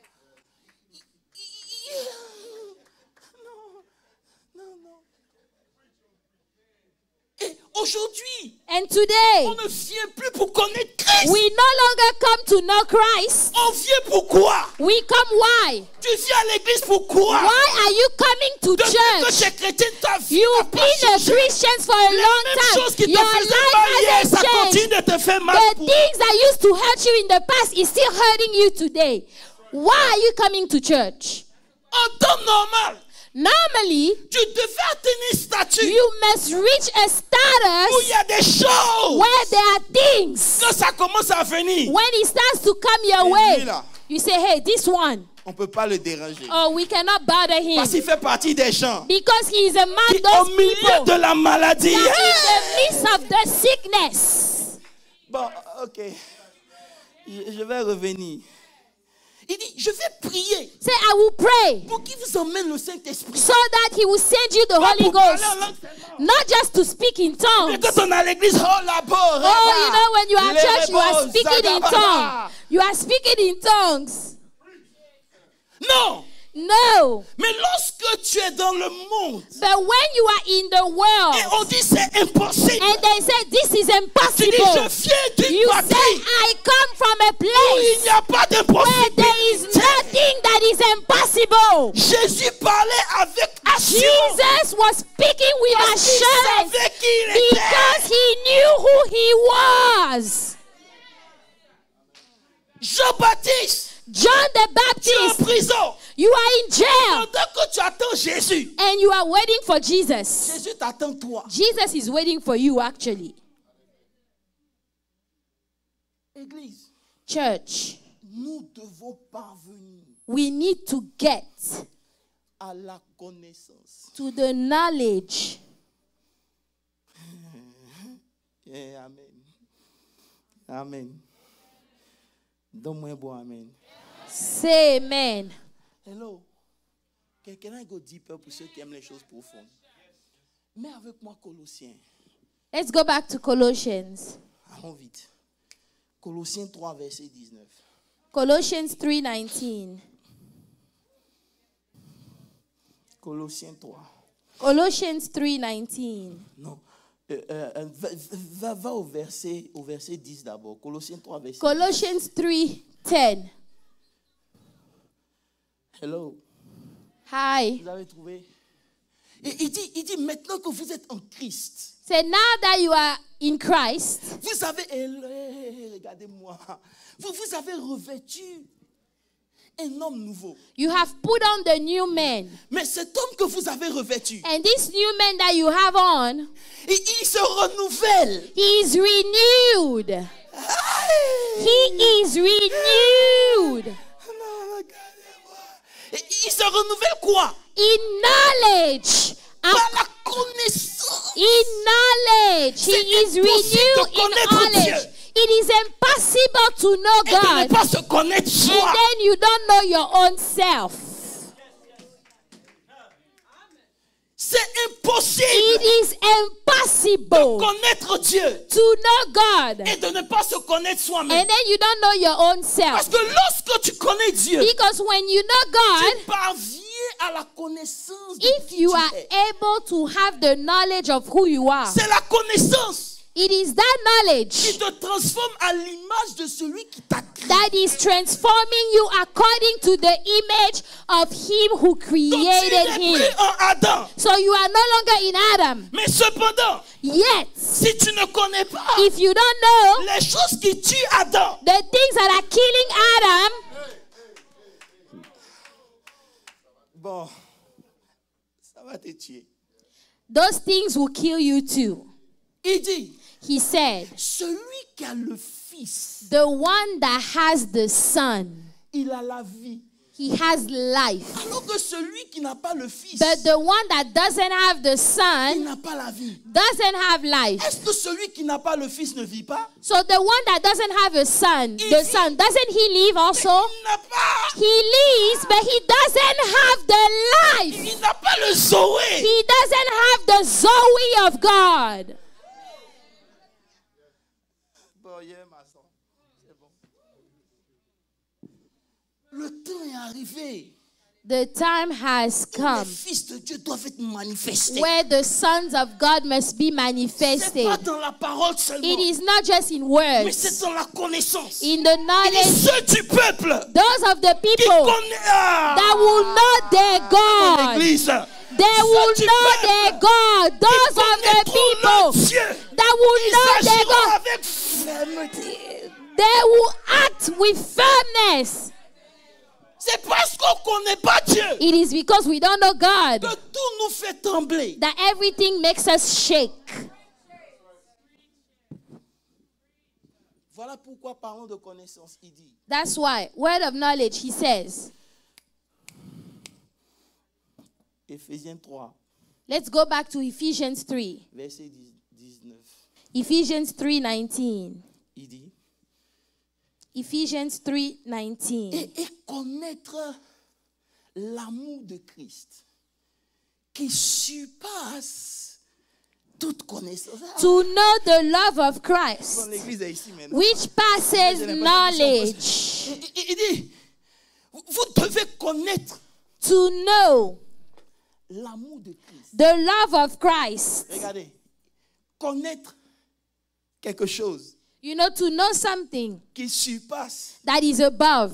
S1: Non. Et aujourd'hui,
S2: And today,
S1: on ne vient plus pour connaître Christ.
S2: we no longer come to know Christ.
S1: On vient pourquoi?
S2: We come why?
S1: Tu viens à l'église pourquoi?
S2: Why are you coming to
S1: Depuis que tu
S2: church?
S1: es chrétien, ta vie n'a
S2: You've
S1: pas
S2: been a
S1: changé.
S2: Christian for a
S1: Les
S2: long
S1: mêmes choses qui
S2: time.
S1: te
S2: Your
S1: faisaient mal hier,
S2: life
S1: ça
S2: hasn't
S1: continue
S2: changed.
S1: de te faire mal.
S2: The
S1: Pour...
S2: things that used to hurt you in the past is still hurting you today. Why are you coming to church?
S1: En temps normal,
S2: Normally,
S1: tu devais atteindre un statut
S2: you must reach a
S1: où il y
S2: status
S1: a des choses.
S2: where there are things.
S1: Quand ça commence à venir,
S2: When it starts to come your
S1: Et lui,
S2: way,
S1: là.
S2: you say, hey, this one.
S1: on ne peut pas le déranger.
S2: Oh, we cannot bother
S1: Parce
S2: him
S1: qu'il fait partie des gens
S2: because he is among
S1: qui, au
S2: those
S1: milieu
S2: people
S1: de la maladie,
S2: that
S1: hey!
S2: in the midst of the sickness.
S1: Bon, ok. Je vais revenir. Il dit, je vais prier
S2: Say, I will pray
S1: pour qu'il vous emmène le Saint-Esprit.
S2: so that he will send you the Holy
S1: Pour parler en
S2: Ghost.
S1: langue seulement.
S2: Not just to speak in
S1: Mais
S2: tongues.
S1: quand on est à l'église, oh là-bas,
S2: Oh, you know, when you are at church, you are speaking in tongues. You are speaking in tongues.
S1: Non,
S2: No.
S1: mais lorsque tu es dans le monde,
S2: But when you are in the
S1: et
S2: world
S1: on dit c'est impossible,
S2: and they say this is
S1: tu dis
S2: impossible,
S1: je viens d'une
S2: you say,
S1: patrie
S2: I come from a
S1: où il n'y
S2: place
S1: a pas
S2: where
S1: d'impossibilité.
S2: there is nothing that is impossible.
S1: Jésus parlait avec assurance
S2: Jesus was speaking with
S1: parce qu'il
S2: assurance
S1: savait qui il était.
S2: because he knew who he was.
S1: Jean-Baptiste,
S2: John the
S1: tu es en
S2: Baptist,
S1: prison.
S2: you are in jail
S1: Pendant que tu attends Jésus,
S2: and you are waiting for Jesus.
S1: Jésus t'attend toi.
S2: Jesus is waiting for you actually.
S1: Église,
S2: Church,
S1: nous devons parvenir
S2: we need to get
S1: à la connaissance.
S2: to the knowledge.
S1: Amen. Amen. Donne-moi un bon amen.
S2: Say amen.
S1: Hello. Can I go deeper pour ceux qui aiment les choses profondes? Mais avec moi, Colossiens.
S2: Let's go back to Colossians.
S1: Allons vite. Colossiens 3, verset 19.
S2: Colossians 3:19.
S1: Colossiens 3.
S2: Colossians 3:19.
S1: Non. Va au verset 10 d'abord. Colossiens 3, verset 10.
S2: Colossians 3:10.
S1: Hello.
S2: Hi.
S1: Vous avez trouvé? Et il dit maintenant que vous êtes en Christ.
S2: Say now that you are in Christ,
S1: Vous avez, regardez-moi, vous avez revêtu un homme nouveau.
S2: you have put on the new man.
S1: Mais cet homme que vous avez revêtu,
S2: And this new man that you have on,
S1: il se renouvelle.
S2: he is renewed. He is renewed
S1: Non, regardez-moi. Et il se renouvelle quoi?
S2: in knowledge.
S1: Par la connaissance.
S2: In knowledge. He
S1: C'est
S2: is
S1: impossible
S2: renewed
S1: de
S2: in
S1: connaître
S2: knowledge.
S1: Dieu.
S2: It is impossible to know
S1: et de ne
S2: God
S1: pas se connaître
S2: and
S1: soi.
S2: then you don't know your own self.
S1: C'est impossible
S2: It is
S1: de
S2: impossible
S1: connaître Dieu
S2: to know God
S1: et de ne pas se connaître soi-même.
S2: and then you don't know your own
S1: Parce
S2: self.
S1: que lorsque tu connais Dieu,
S2: Because when you know
S1: tu
S2: God,
S1: parviens à la connaissance de
S2: if
S1: qui
S2: you
S1: tu
S2: are
S1: es.
S2: able to have the knowledge of who you are,
S1: C'est la connaissance
S2: it is that
S1: qui
S2: knowledge
S1: te transforme à l'image de celui qui t'a créé.
S2: that is transforming you according to the image of Him who
S1: Donc tu
S2: created
S1: n'es
S2: Him.
S1: plus en Adam.
S2: So you are no longer in Adam.
S1: Mais cependant,
S2: Yet,
S1: si tu ne connais pas
S2: if you don't know
S1: les choses qui tuent Adam,
S2: the things that are killing Adam,
S1: bon, ça va te tuer.
S2: those things will kill you too.
S1: Il dit,
S2: He said,
S1: celui qui a le Fils,
S2: the one that has the Son,
S1: il a la vie.
S2: he has life.
S1: Alors que celui qui n'a pas le Fils,
S2: But the one that doesn't have the
S1: il
S2: Son
S1: n'a pas la vie.
S2: doesn't have life.
S1: Est-ce que celui qui n'a pas le Fils ne vit pas?
S2: So the one that doesn't have a son, the son, doesn't he live also?
S1: Il n'a pas.
S2: He lives, but he doesn't have the life.
S1: Il n'a pas le Zoé.
S2: He doesn't have the Zoe of God.
S1: Bon, yeah, ma soeur. C'est bon. Le temps est arrivé.
S2: The time has
S1: Les
S2: come
S1: fils de Dieu doivent être manifestés.
S2: where the sons of God must be
S1: C'est pas
S2: manifested.
S1: dans la parole seulement,
S2: It is not just in
S1: mais c'est
S2: words,
S1: dans la connaissance.
S2: in the
S1: Il dit
S2: knowledge.
S1: ceux du peuple
S2: Those of the
S1: qui
S2: people
S1: connaissent
S2: that will know their God.
S1: l'Église.
S2: They will
S1: du
S2: know
S1: peuple
S2: their God. Those of the
S1: connaîtront leur
S2: people
S1: Dieu.
S2: that will
S1: Ils
S2: know their
S1: agiront
S2: God.
S1: avec fermeté.
S2: They will act with firmness.
S1: C'est parce qu'on ne connaît pas Dieu
S2: It is because we don't know God
S1: que tout nous fait trembler.
S2: that everything makes us shake.
S1: Voilà pourquoi parlons de connaissance. Il dit,
S2: That's why, word of knowledge, he says.
S1: Éphésiens 3,
S2: Let's go back to Ephesians 3.
S1: verset 19.
S2: Ephesians 3:19.
S1: Il dit,
S2: Ephesians 3:19.
S1: et connaître l'amour de Christ qui surpasse toute connaissance.
S2: To know the love of
S1: Bon,
S2: Christ,
S1: l'église est ici maintenant.
S2: which passes knowledge.
S1: Il dit, vous devez connaître
S2: To know
S1: l'amour de Christ.
S2: the love of Christ.
S1: Regardez, connaître quelque chose
S2: You know, to know something
S1: qui surpasse
S2: that is above,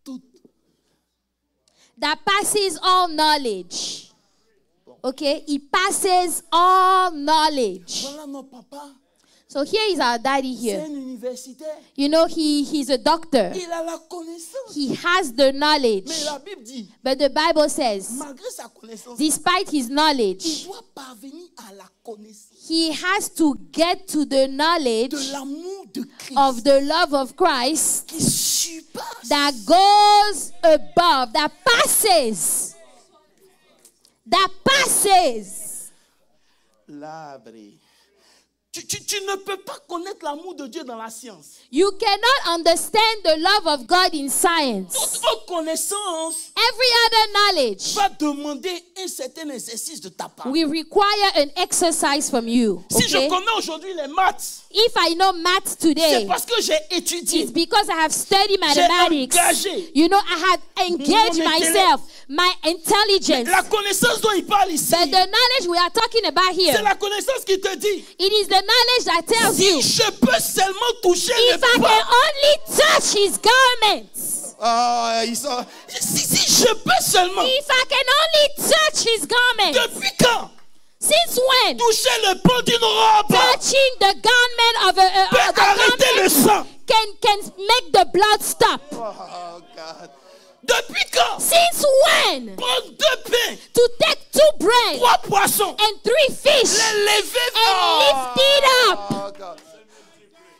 S1: toute.
S2: that passes all knowledge. Okay? It passes all knowledge.
S1: Voilà nos papas.
S2: So here is our daddy
S1: C'est
S2: here.
S1: un universitaire.
S2: You know, he's a doctor.
S1: Il a la connaissance.
S2: He has the knowledge.
S1: Mais la Bible dit,
S2: But the Bible says,
S1: malgré sa connaissance,
S2: despite his
S1: il
S2: knowledge,
S1: doit parvenir à la connaissance
S2: he has to get to the knowledge
S1: de l'amour de Christ
S2: of the love of Christ
S1: qui surpasse.
S2: that goes above, that passes. That passes.
S1: L'arbre. Tu ne peux pas connaître l'amour de Dieu dans la science.
S2: You cannot understand the love of God in science.
S1: Toute autre connaissance
S2: Every other knowledge
S1: va demander un certain exercice de ta part.
S2: will require an exercise from you.
S1: Si je
S2: Okay?
S1: connais aujourd'hui les maths,
S2: If I know math
S1: c'est
S2: today,
S1: parce que j'ai étudié.
S2: it's because I have studied mathematics.
S1: engagé
S2: You know, I had engaged
S1: mon
S2: myself, my intelligence.
S1: La connaissance dont il parle ici,
S2: But the knowledge we are talking about
S1: c'est
S2: here,
S1: la connaissance qui te dit,
S2: it is the knowledge that tells you,
S1: si je peux seulement toucher
S2: if
S1: le
S2: I can
S1: pas.
S2: only touch his garments,
S1: Si je peux seulement,
S2: if I can only touch his garments,
S1: depuis quand
S2: since when
S1: toucher le pan d'une robe
S2: touching the garment of a
S1: peut arrêter le sang?
S2: can make the blood stop?
S1: Oh, God. Depuis quand
S2: Since when
S1: prendre 2 pains,
S2: to take 2 bread
S1: 3 poissons,
S2: and 3 fish
S1: les lever
S2: and lift it up?
S1: Oh, God.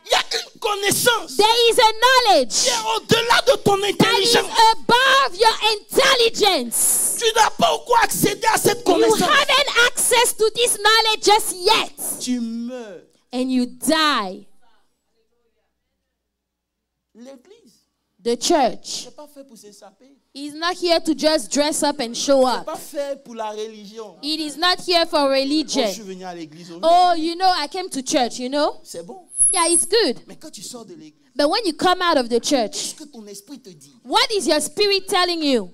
S1: Il y a une connaissance
S2: There is a knowledge
S1: qui est au-delà de ton
S2: that is
S1: intelligence.
S2: above your intelligence.
S1: Tu n'as pas encore accédé à cette
S2: You
S1: connaissance.
S2: haven't access to this knowledge just yet,
S1: Tu meurs.
S2: and you die.
S1: L'église,
S2: The church
S1: c'est pas fait pour s'échapper.
S2: is not here to just dress up and show
S1: C'est
S2: up.
S1: pas fait pour la religion.
S2: It is not here for
S1: Oh, je
S2: religion.
S1: suis venu à l'église aujourd'hui.
S2: Oh, you know, I came to church, you know?
S1: C'est bon.
S2: Yeah, it's good.
S1: Mais quand tu sors de l'église,
S2: But when you come out of the church,
S1: qu'est-ce que ton esprit te dit?
S2: what is your spirit telling you?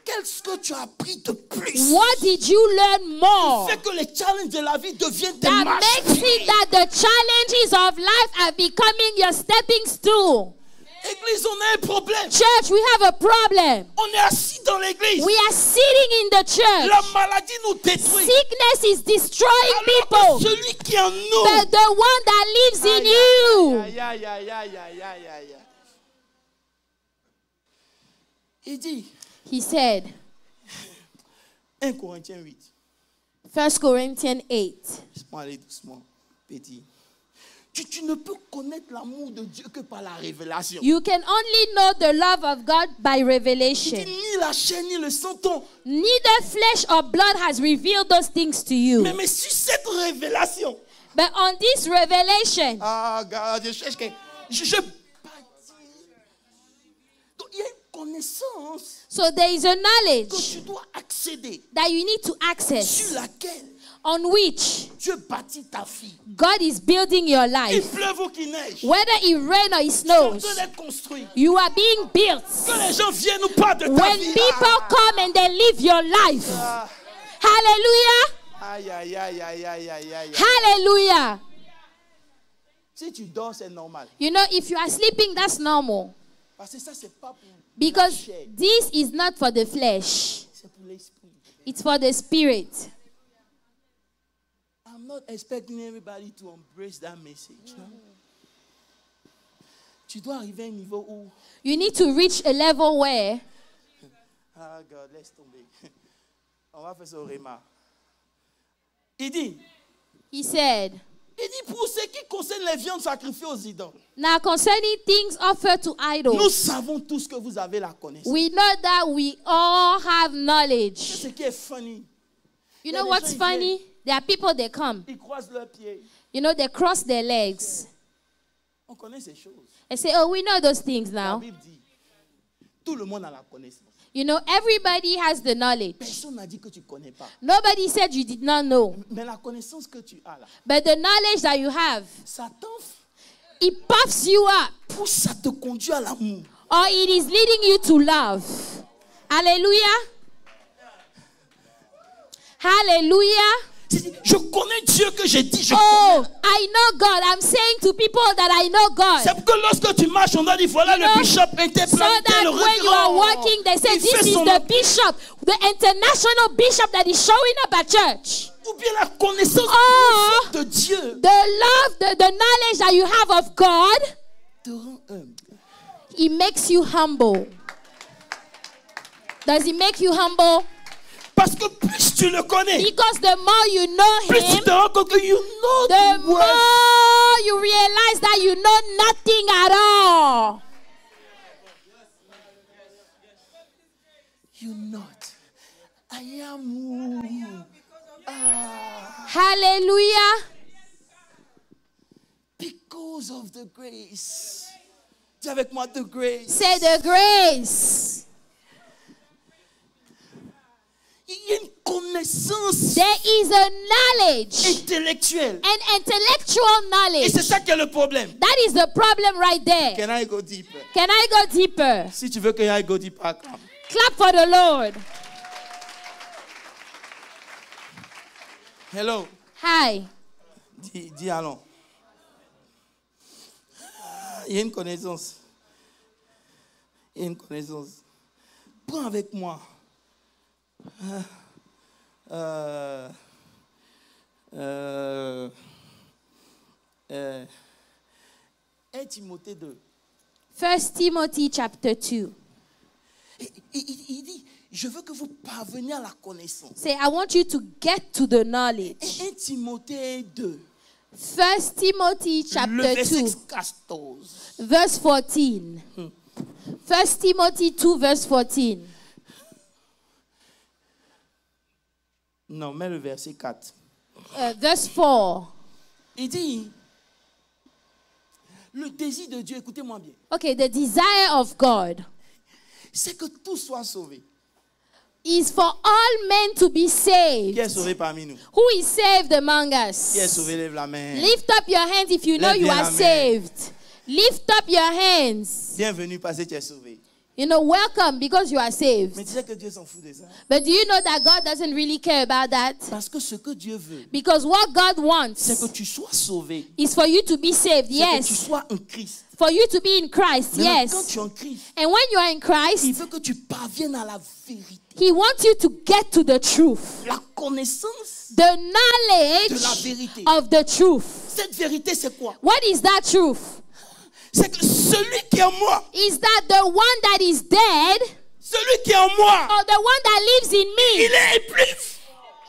S1: Qu'est-ce que tu as appris de plus?
S2: What did you learn more?
S1: Fait que les challenges de la vie deviennent tes
S2: That
S1: marches.
S2: makes it that the challenges of life are becoming your stepping stool.
S1: Église, on a un problème.
S2: Church, we have a problem.
S1: On est assis dans l'église.
S2: We are sitting in the church.
S1: La maladie nous détruit.
S2: Sickness is destroying
S1: Alors que
S2: people.
S1: celui qui est en nous.
S2: But the one that lives in you.
S1: Aïe, aïe, aïe, aïe, aïe, aïe, aïe. Il dit,
S2: He said,
S1: 1 Corinthiens 8.
S2: 1 Corinthians 8.
S1: Laisse-moi aller doucement, petit. Tu ne peux connaître l'amour de Dieu que par la révélation.
S2: You can only know the love of God by
S1: Il dit,
S2: revelation.
S1: ni la chair ni le sang t'ont.
S2: Neither flesh or blood has revealed those things to you.
S1: Mais sur cette révélation.
S2: But on this revelation,
S1: Ah, regarde, je cherche quelqu'un. Je bâtis. Donc, il y a une connaissance
S2: so there is a
S1: que
S2: knowledge
S1: tu dois accéder,
S2: that you need to
S1: sur
S2: access,
S1: laquelle
S2: on which
S1: Dieu bâtit ta vie.
S2: God is building your
S1: Il
S2: life.
S1: pleuve ou qu'il neige.
S2: Whether it rains or it
S1: Tu es en
S2: snows,
S1: train d'être construit.
S2: you are being built.
S1: Que les gens viennent ou pas de ta
S2: When
S1: vie.
S2: people come and they live your life.
S1: Ah.
S2: Hallelujah.
S1: Aïe, aïe, aïe, aïe, aïe, aïe, aïe.
S2: Hallelujah.
S1: Si tu dors, c'est normal.
S2: You know, if you are sleeping, that's normal.
S1: Parce que ça, c'est pas pour la
S2: Because
S1: chair.
S2: this is not for the flesh,
S1: C'est pour l'esprit.
S2: it's for the spirit.
S1: I'm not expecting everybody to embrace that message. No? Tu dois arriver à un niveau où...
S2: You need to reach a level where
S1: Ah, God, laisse tomber. On va faire ça au Réma. Il dit,
S2: he said,
S1: pour ce qui concerne les viandes sacrifiées aux idoles,
S2: now concerning things offered to
S1: nous
S2: idols,
S1: savons tous que vous avez la connaissance.
S2: we know that we all have knowledge.
S1: Ce qui est funny,
S2: You
S1: Yeah,
S2: know
S1: they
S2: what's
S1: say,
S2: funny? There are people that come,
S1: ils croisent leurs pieds.
S2: you know, they cross their legs
S1: On connaît ces choses.
S2: and say, oh, we know those things
S1: La
S2: now.
S1: Bible dit, tout le monde a la connaissance.
S2: You know, everybody has the knowledge.
S1: Personne n'a dit que tu ne connais pas.
S2: Nobody said you did not know.
S1: Mais la connaissance que tu as là,
S2: But the knowledge that you have,
S1: ça t'enfle
S2: it puffs you up,
S1: pour ça te conduit à l'amour.
S2: or it is leading you to love. Hallelujah. Hallelujah.
S1: Je connais Dieu que j'ai dit.
S2: Oh, I know God. I'm saying to people that I know God.
S1: C'est que lorsque tu marches, on a dit voilà
S2: You know,
S1: le bishop interplanétaire,
S2: So that
S1: le
S2: when you are
S1: révérend.
S2: walking, they say,
S1: Il
S2: this
S1: fait
S2: is
S1: son
S2: the
S1: œuvre.
S2: bishop, the international bishop that is showing up at church.
S1: Ou bien la connaissance
S2: Oh.
S1: de Dieu
S2: The love, the knowledge that you have of God,
S1: te rend humble.
S2: it makes you humble. Does it make you humble?
S1: Parce que plus tu le connais,
S2: Because the more you know
S1: plus tu
S2: him,
S1: te rends compte que you know
S2: the
S1: the
S2: more
S1: word.
S2: you realize that you know nothing at all.
S1: You not. I am who.
S2: Hallelujah.
S1: Because of the grace. Dis avec moi, the grace.
S2: Say the grace.
S1: Il y a une connaissance
S2: There is a knowledge,
S1: intellectuelle.
S2: an intellectual
S1: Et
S2: knowledge.
S1: c'est ça qui est le problème.
S2: That is the problem right there.
S1: Can I go deeper?
S2: Can I go deeper?
S1: Si tu veux que I go deeper, come.
S2: Clap for the Lord.
S1: Hello.
S2: Hi.
S1: Dis allons. Il y a une connaissance. Il y a une connaissance. Prends avec moi. 1 Timothée 2.
S2: 1 Timothy chapter 2.
S1: Il dit, je veux que vous parveniez à la connaissance.
S2: Say, I want you to get to the knowledge.
S1: 1 Timothée 2.
S2: 1 Timothy
S1: Le
S2: chapter
S1: verset
S2: 2,
S1: 14.
S2: verse 14. 1 Timothy 2, verse 14.
S1: Non, mais le verset 4.
S2: Verse 4.
S1: Il dit, Le désir de Dieu, écoutez-moi bien,
S2: Okay, the desire of God
S1: c'est que tous soient sauvés.
S2: is for all men to be saved.
S1: Qui est sauvé parmi nous?
S2: Who is saved among us?
S1: Qui est sauvé? Lève la main.
S2: Lift up your hands if you know
S1: Lève
S2: you
S1: bien
S2: are
S1: la main.
S2: saved. Lift up your hands.
S1: Bienvenue parce que tu es sauvé.
S2: You know, welcome because you are saved.
S1: Mais tu sais que Dieu s'en fout de ça.
S2: But do you know that God doesn't really care about that?
S1: Parce que ce que Dieu veut,
S2: Because what God
S1: c'est
S2: wants
S1: que tu sois sauvé.
S2: is for you to be saved,
S1: C'est que tu
S2: yes.
S1: sois en Christ.
S2: For you to be in Christ,
S1: Maintenant, quand
S2: yes.
S1: tu es en Christ,
S2: And when you are in
S1: il
S2: Christ,
S1: veut que tu parviennes à la vérité.
S2: He wants you to get to the truth,
S1: La connaissance
S2: the
S1: de la
S2: knowledge
S1: vérité.
S2: of the truth.
S1: Cette vérité, c'est quoi?
S2: What is that truth?
S1: C'est que celui qui est en moi,
S2: Is that the one that is dead
S1: celui qui est en moi,
S2: or the one that lives in me?
S1: il est plus.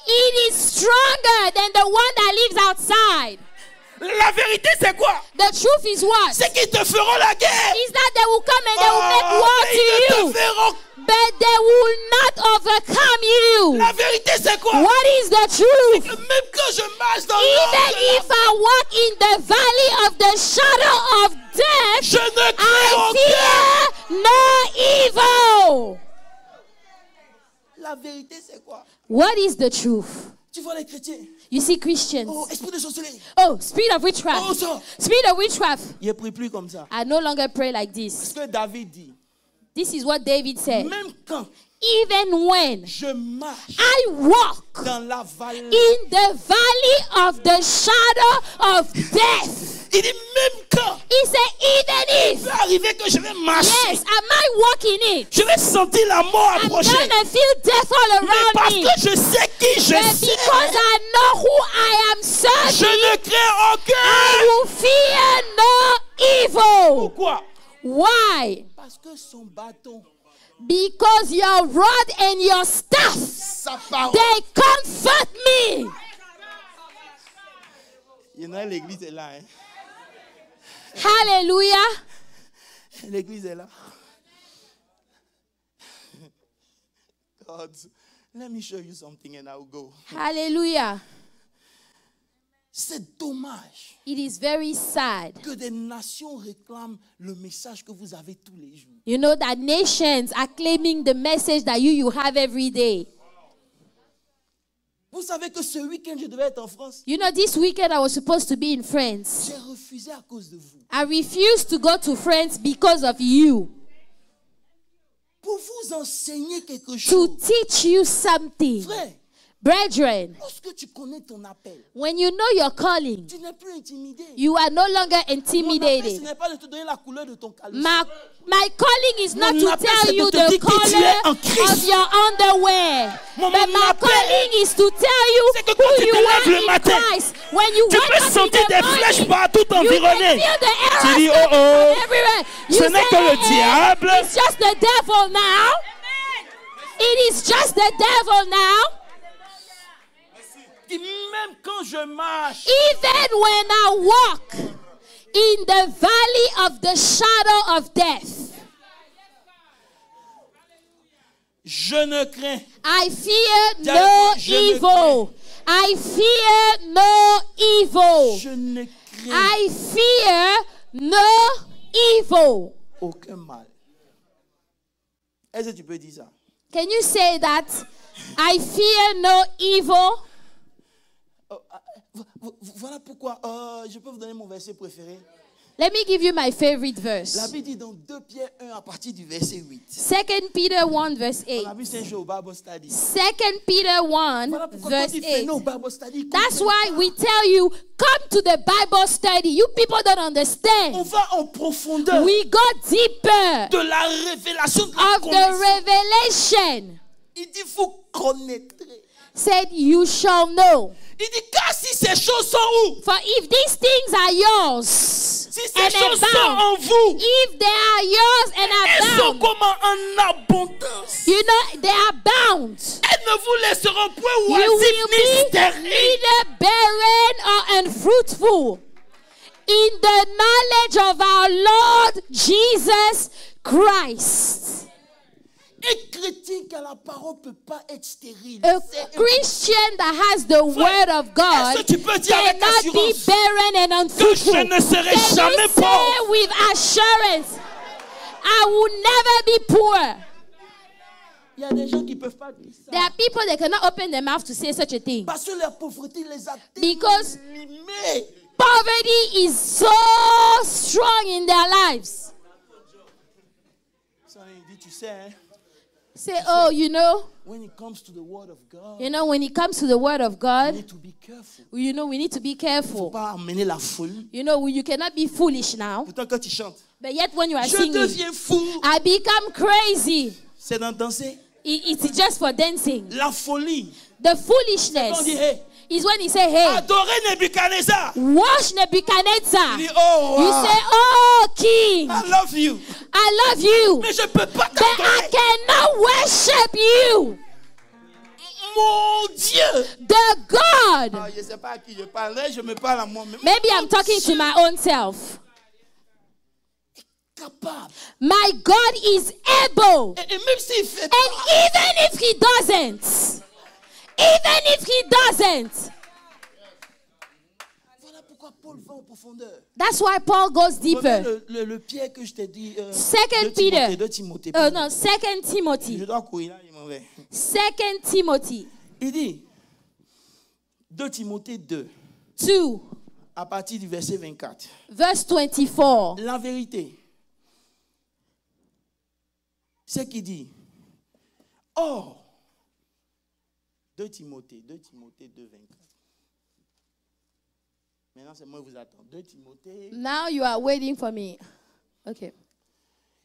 S2: It is stronger than the one that lives outside.
S1: La vérité, c'est quoi?
S2: The truth is what?
S1: C'est qu'ils te feront la guerre.
S2: Is that they will come and they will make war
S1: mais ils
S2: to
S1: ne
S2: you,
S1: te feront.
S2: but they will not overcome you.
S1: La vérité, c'est quoi?
S2: What is the truth?
S1: Même quand je marche dans
S2: Even
S1: l'ombre,
S2: if I walk in the valley of the shadow of death,
S1: je ne crains
S2: I
S1: aucun.
S2: fear no evil.
S1: La vérité, c'est quoi?
S2: What is the truth?
S1: Tu vois les chrétiens.
S2: You see Christians.
S1: Oh, esprit de sorcellerie.
S2: Oh, spirit of witchcraft.
S1: Oh, ça.
S2: Spirit of witchcraft.
S1: Il ne prie plus comme ça.
S2: I no longer pray like this.
S1: Ce que David dit.
S2: This is what David said.
S1: Même quand
S2: Even when
S1: je marche
S2: I walk
S1: dans la vallée,
S2: in the valley of the shadow of death.
S1: il dit même quand
S2: He said, even
S1: il
S2: if,
S1: peut arriver que je vais marcher,
S2: yes, I might walk in it.
S1: je vais sentir la mort
S2: I'm
S1: approcher.
S2: gonna feel death all
S1: Mais
S2: around
S1: parce
S2: me.
S1: que je sais qui je
S2: But
S1: suis,
S2: because I know who I am
S1: je
S2: serving,
S1: ne crains
S2: I
S1: aucun.
S2: will fear no evil.
S1: Pourquoi?
S2: Why?
S1: Parce que son bâton,
S2: Because your rod and your staff,
S1: sa parole.
S2: they comfort me.
S1: Il y en a, l'église est là. Hein.
S2: Hallelujah.
S1: L'église est là. God, let me show you something and I'll go.
S2: Hallelujah.
S1: C'est dommage
S2: It is very sad.
S1: que des nations réclament le message que vous avez tous les jours.
S2: You know that nations are claiming the message that you have every day.
S1: Vous savez que ce week-end, je devais être en France.
S2: You know, this weekend I was supposed to be in France.
S1: J'ai refusé à cause de vous.
S2: I refused to go to France because of you.
S1: Pour vous enseigner quelque
S2: To
S1: chose.
S2: teach you something.
S1: Frère,
S2: Brethren,
S1: lorsque tu connais ton appel,
S2: when you know your calling,
S1: tu n'es plus intimidé.
S2: you are no longer
S1: Mon appel, ce
S2: intimidated.
S1: n'est pas de te donner la couleur de ton caleçon.
S2: My calling is not
S1: Mon
S2: to
S1: appel,
S2: tell
S1: c'est
S2: you
S1: de te
S2: the
S1: dire que tu es en
S2: color
S1: Christ.
S2: of your underwear.
S1: Mon
S2: But my
S1: appel,
S2: calling is to tell you
S1: c'est que quand
S2: who
S1: tu
S2: you
S1: te lèves
S2: are
S1: le
S2: in
S1: matin,
S2: Christ. When you
S1: tu
S2: wake
S1: peux
S2: up in
S1: sentir
S2: the
S1: des flèches
S2: morning,
S1: partout
S2: you can
S1: environnées.
S2: feel the
S1: Tu
S2: arrows
S1: dis, oh
S2: from
S1: oh,
S2: everywhere. You
S1: ce n'est
S2: say,
S1: que le
S2: "Hey,
S1: diable."
S2: it's just the devil now. It is just the devil now.
S1: Et même quand je marche,
S2: Even when I walk in the valley of the shadow of death,
S1: je ne crains.
S2: I fear
S1: Diable,
S2: no
S1: je ne
S2: evil. I fear no evil.
S1: Je ne crains
S2: I fear no evil.
S1: aucun mal. Est-ce que tu peux dire ça?
S2: Can you say that? I fear no evil.
S1: Voilà pourquoi je peux vous donner mon verset préféré.
S2: Let me give you my favorite verse.
S1: La Bible dit dans 2 Pierre 1 à partir du verset 8.
S2: 2 Peter 1 verse 8.
S1: On a vu c'est un jeu au Bible Study.
S2: 2 Peter 1
S1: Voilà pourquoi
S2: verse
S1: quand il fait
S2: 8.
S1: no Bible Study,
S2: That's
S1: comprends
S2: why
S1: pas.
S2: we tell you, come to the Bible study. You people don't
S1: On
S2: understand.
S1: va en profondeur
S2: We go deeper
S1: de la révélation de la
S2: of the
S1: connaissance.
S2: revelation.
S1: Il dit vous connaîtrez.
S2: Said you shall know.
S1: Il dit car si ces choses sont où?
S2: For if these things are yours
S1: Si ces
S2: and
S1: choses sont
S2: abound,
S1: en vous,
S2: if they are yours and
S1: elles sont
S2: abound,
S1: comme en abondance.
S2: you know they are bound.
S1: Elles ne vous laisseront point
S2: You
S1: oisifs
S2: will
S1: ni
S2: be
S1: stériles.
S2: neither barren or unfruitful in the knowledge of our Lord Jesus Christ.
S1: Un chrétien qui a la parole ne peut pas être stérile.
S2: A Christian that has the word of God
S1: Est-ce que tu peux dire avec
S2: cannot be
S1: assurance
S2: barren and
S1: que
S2: unfruitful?
S1: je ne serai
S2: Can
S1: jamais
S2: you
S1: pauvre?
S2: say with assurance, I will never be poor?
S1: Il y a des gens qui ne peuvent pas dire ça.
S2: There are people that cannot open their mouth to say such a thing.
S1: Parce que la pauvreté les a
S2: Because
S1: limés.
S2: poverty is so strong in their lives.
S1: Ça, il dit, tu sais, hein,
S2: Say, oh, you know,
S1: when it comes to the word of God,
S2: when it comes to the word of
S1: you
S2: God,
S1: need to be careful.
S2: we need to be
S1: Il ne faut
S2: careful.
S1: pas amener la folie.
S2: You cannot be foolish now.
S1: Pourtant, quand tu chantes,
S2: But yet when you are
S1: je
S2: singing,
S1: deviens fou.
S2: I become crazy.
S1: C'est dans danser.
S2: It's just for dancing.
S1: La folie.
S2: The
S1: On
S2: foolishness
S1: dit, hey,
S2: is when he say, hey,
S1: adorez Nebuchadnezzar.
S2: wash Nebuchadnezzar.
S1: Il dit, oh,
S2: You
S1: wow,
S2: say, oh, king,
S1: I love you.
S2: I love you,
S1: Mais je ne peux pas
S2: but I
S1: t'adorer.
S2: cannot worship you.
S1: Mon Dieu.
S2: The God.
S1: Ah, je ne sais pas à qui je parlerai, je me parle à moi-même.
S2: Maybe I'm talking to my own self.
S1: Capable.
S2: My God is able.
S1: Et même s'il fait
S2: And
S1: pas,
S2: even if he doesn't,
S1: voilà pourquoi Paul va en profondeur.
S2: that's why Paul goes deeper.
S1: Le Pierre que je t'ai dit.
S2: Second Peter.
S1: De Timothée.
S2: No, 2 Timothy.
S1: Je dois courir là, il m'en va.
S2: 2 Timothy
S1: Il dit, 2 Timothée 2,
S2: 2,
S1: à partir du verset 24.
S2: verse 24.
S1: La vérité, c'est qu'il dit, or, 2 Timothée 2, 24. Maintenant, c'est moi qui vous attends. 2 Timothée.
S2: Now you are waiting for me. Okay.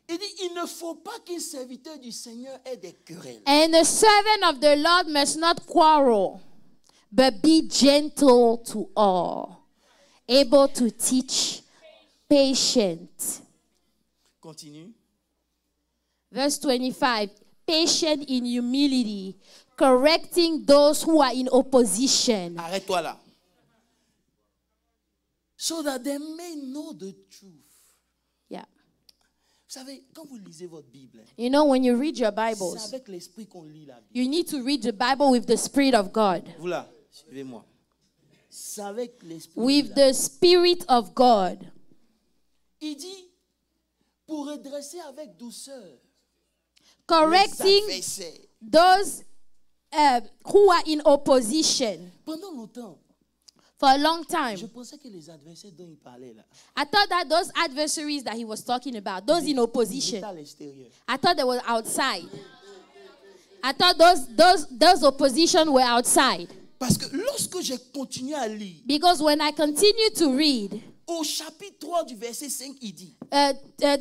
S1: Il dit, il ne faut pas qu'un serviteur du Seigneur ait des querelles.
S2: And the servant of the Lord must not quarrel, but be gentle to all, able to teach, patient.
S1: Continue.
S2: Verse 25. Patient in humility, correcting those who are in opposition.
S1: Arrête-toi là. So that they may know the truth.
S2: Yeah.
S1: Vous savez, quand vous lisez votre Bible,
S2: You know, when you read your
S1: c'est
S2: Bibles,
S1: avec l'esprit qu'on lit la Bible.
S2: you need to read the Bible with the Spirit of God.
S1: Vous là, suivez-moi. C'est avec l'esprit.
S2: With the Spirit of God.
S1: Il dit, pour redresser avec douceur les
S2: Correcting
S1: adversaires.
S2: those who are in opposition.
S1: Pendant longtemps,
S2: For a long time,
S1: je pensais que les adversaires dont il parlait là,
S2: I thought that those adversaries that he was talking about, those in
S1: ils
S2: opposition,
S1: étaient à l'extérieur.
S2: I thought they were outside. I thought those opposition were outside.
S1: Parce que lorsque j'ai continué à lire,
S2: Because when I continue to read,
S1: au chapitre 3 du verset 5, il dit,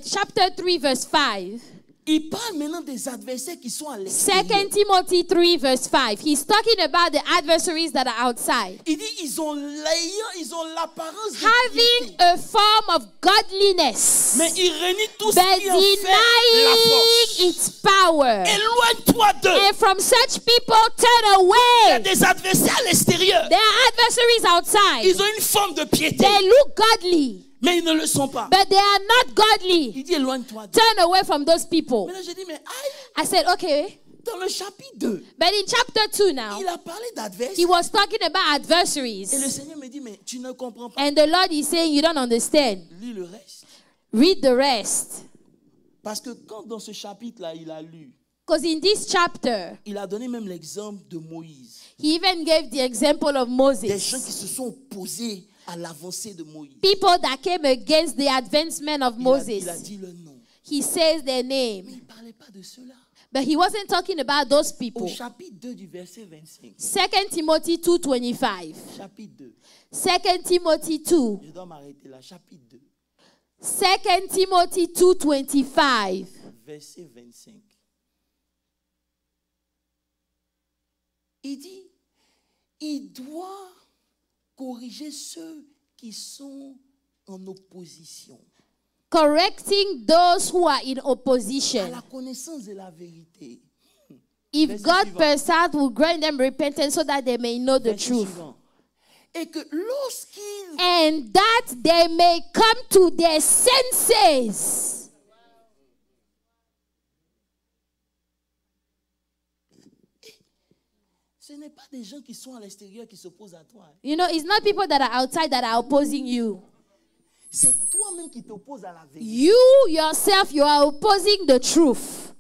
S2: chapter 3, verse 5,
S1: il parle maintenant des adversaires qui sont à
S2: 2
S1: l'extérieur.
S2: Timothy 3, verse 5, he's talking about the adversaries that are outside.
S1: Il dit, ils ont l'apparence de
S2: Having
S1: piété,
S2: a form of godliness,
S1: mais ils renient tout ce
S2: but
S1: qui en fait la force.
S2: denying its power.
S1: Éloigne-toi d'eux.
S2: And from such people, turn
S1: Il y a
S2: away.
S1: des adversaires à l'extérieur.
S2: There are adversaries outside.
S1: Ils ont une forme de piété,
S2: They look godly,
S1: mais ils ne le sont pas.
S2: but they are not godly.
S1: Il dit, éloigne-toi d'eux.
S2: Turn away from those people.
S1: Maintenant, j'ai dit, mais aïe,
S2: I said, okay.
S1: dans le chapitre 2,
S2: But in chapter 2 now,
S1: il a parlé d'adversaires.
S2: he was talking about
S1: Et le
S2: adversaries.
S1: Seigneur me dit, mais tu ne comprends pas.
S2: And the Lord is saying, you don't understand.
S1: Lis le reste.
S2: Read the rest.
S1: Parce que quand dans ce chapitre-là, il a lu,
S2: Because in this chapter,
S1: il a donné même l'exemple de Moïse.
S2: he even gave the example of
S1: Des
S2: Moses.
S1: gens qui se sont opposés à l'avancée de Moïse.
S2: People that came against the advancement of
S1: Il a
S2: Moses.
S1: dit le nom.
S2: He says their
S1: Mais
S2: name.
S1: il ne parlait pas de cela.
S2: But he wasn't talking about those
S1: Au
S2: people.
S1: chapitre 2 du verset 25.
S2: 2 Timothy 2:25.
S1: Chapitre 2.
S2: 2 Timothy 2.
S1: Je dois m'arrêter là. Chapitre 2,
S2: 2 Timothy 2:25.
S1: verset 25. Il dit, il doit corriger ceux qui sont en opposition
S2: Correcting those who are in
S1: à
S2: opposition.
S1: la connaissance de la vérité.
S2: If
S1: Verset
S2: God
S1: suivant.
S2: per se will grant them repentance so that they may know the
S1: Verset
S2: truth.
S1: suivant. Et que lorsqu'ils
S2: And that they may come to their senses.
S1: Ce n'est pas des gens qui sont à l'extérieur qui s'opposent à toi.
S2: You know, it's not people that are outside that are opposing you.
S1: C'est toi-même qui t'opposes à la vérité.
S2: You yourself, you are opposing the truth.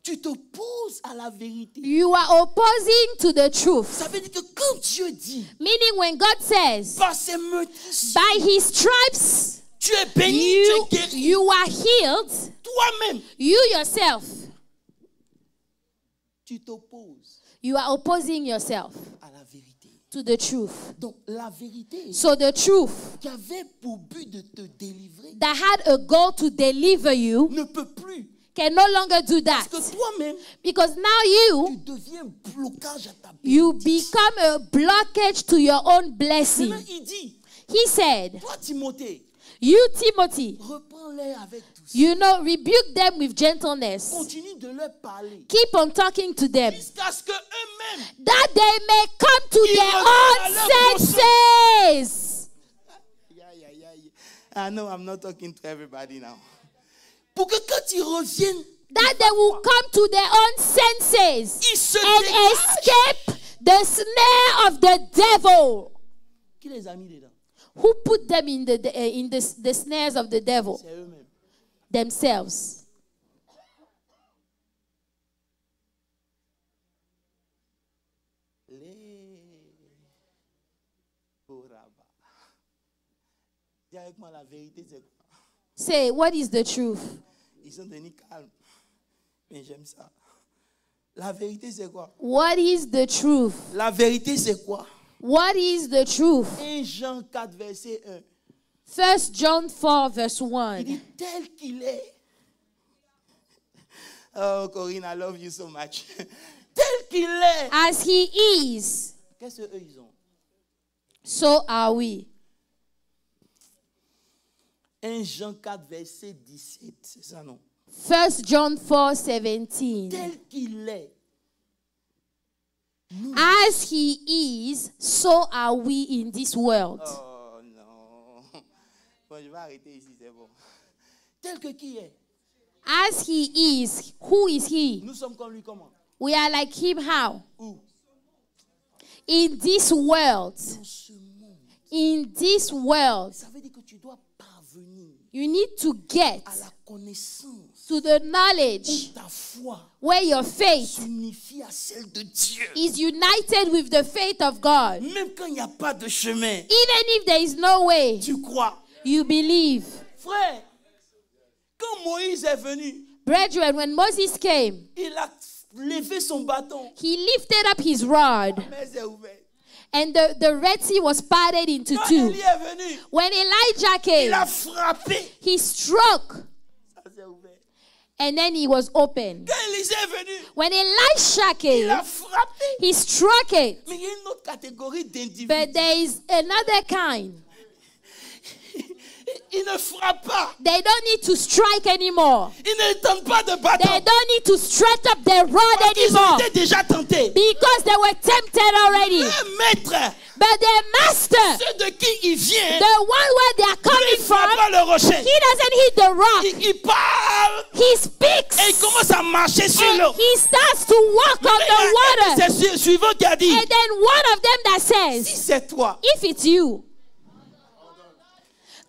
S1: Tu t'opposes à la vérité.
S2: You are opposing to the truth.
S1: Ça veut dire que quand Dieu dit,
S2: Meaning when God says,
S1: par ses meurtrissures,
S2: by his stripes,
S1: tu es béni, tu es guéri.
S2: you are healed.
S1: Toi-même,
S2: You yourself,
S1: tu t'opposes
S2: you are opposing yourself
S1: à la vérité.
S2: to the truth.
S1: Donc la vérité
S2: So the truth
S1: qui avait pour but de te délivrer
S2: that had a goal to deliver you
S1: ne peut plus.
S2: can no longer do that.
S1: Parce que toi-même,
S2: Because now
S1: tu
S2: you
S1: deviens blocage à ta
S2: you
S1: bénédiction.
S2: become a blockage to your own blessing.
S1: Maintenant, il dit,
S2: He said,
S1: toi Timothée,
S2: you Timothy,
S1: reprends-les avec douceur.
S2: you know, rebuke them with gentleness.
S1: Continue de leur parler.
S2: Keep on talking to them,
S1: Jusqu'à ce qu'eux-mêmes,
S2: that they may come to
S1: Ils
S2: their
S1: reviennent à leur
S2: own senses.
S1: I know I'm not talking to everybody now. Pour que quand ils reviennent,
S2: That they will come to their own senses
S1: ils se
S2: and
S1: dégagent.
S2: escape the snare of the devil.
S1: Qui les a mis dedans?
S2: Who put them in the snares of the devil?
S1: C'est eux-mêmes.
S2: Themselves.
S1: Dis avec moi, la vérité, c'est quoi?
S2: Say, what is the truth?
S1: Ils sont devenus calmes. Mais j'aime ça. La vérité, c'est quoi?
S2: What is the truth?
S1: La vérité, c'est quoi?
S2: What is the truth?
S1: 1 Jean 4, verset 1.
S2: 1 John 4, verse
S1: Il
S2: 1.
S1: dit tel qu'il est. Oh, Corinne, I love you so much. Tel qu'il est.
S2: As he is,
S1: Qu'est-ce qu'eux, ils ont?
S2: so are we.
S1: 1 Jean 4, verset 17. C'est ça, non?
S2: 1 John 4, 17.
S1: Tel qu'il est. Nous.
S2: As he is, so are we in this world.
S1: Oh non. Bon, je vais arrêter ici, c'est bon. Tel que qui est?
S2: As he is, who is he?
S1: Nous sommes comme lui, comment?
S2: We are like him how?
S1: Où?
S2: In this world.
S1: Dans ce monde.
S2: In this world.
S1: Ça veut dire que tu dois parvenir
S2: You need to get
S1: à la connaissance
S2: to the knowledge
S1: où ta foi
S2: where your faith
S1: s'unifie à celle de Dieu.
S2: is united with the faith of God.
S1: Même quand il n'y a pas de chemin,
S2: Even if there is no way,
S1: tu crois.
S2: you believe.
S1: Frère, quand Moïse est venu,
S2: Brethren, when Moses came,
S1: il a levé son bâton.
S2: he lifted up his rod,
S1: Mais c'est ouvert.
S2: and the Red Sea was parted into
S1: Quand
S2: two.
S1: Élie est venu,
S2: When Elijah
S1: il
S2: came,
S1: a frappé.
S2: he struck,
S1: Ça s'est ouvert.
S2: and then he was open.
S1: Quand Élisée est venu,
S2: When Elisha
S1: il
S2: came,
S1: a frappé.
S2: he struck it.
S1: Mais il y a une autre catégorie d'individus.
S2: But there is another kind.
S1: Ils ne frappent pas.
S2: They don't need to strike anymore.
S1: Ils ne tentent pas de bâton.
S2: They don't need to stretch up their rod
S1: Parce qu'ils ont
S2: anymore.
S1: été déjà tentés.
S2: Because they were tempted already.
S1: Le maître,
S2: But their master,
S1: ceux de qui il vient,
S2: the one where they are
S1: il
S2: coming
S1: ne frappe
S2: from,
S1: pas le rocher.
S2: he doesn't hit the rock.
S1: Il parle
S2: He speaks.
S1: et il commence à marcher sur
S2: And
S1: l'eau.
S2: he starts to walk on the water.
S1: C'est suivant qui a dit,
S2: And then one of them that
S1: si
S2: says,
S1: c'est toi,
S2: if it's you,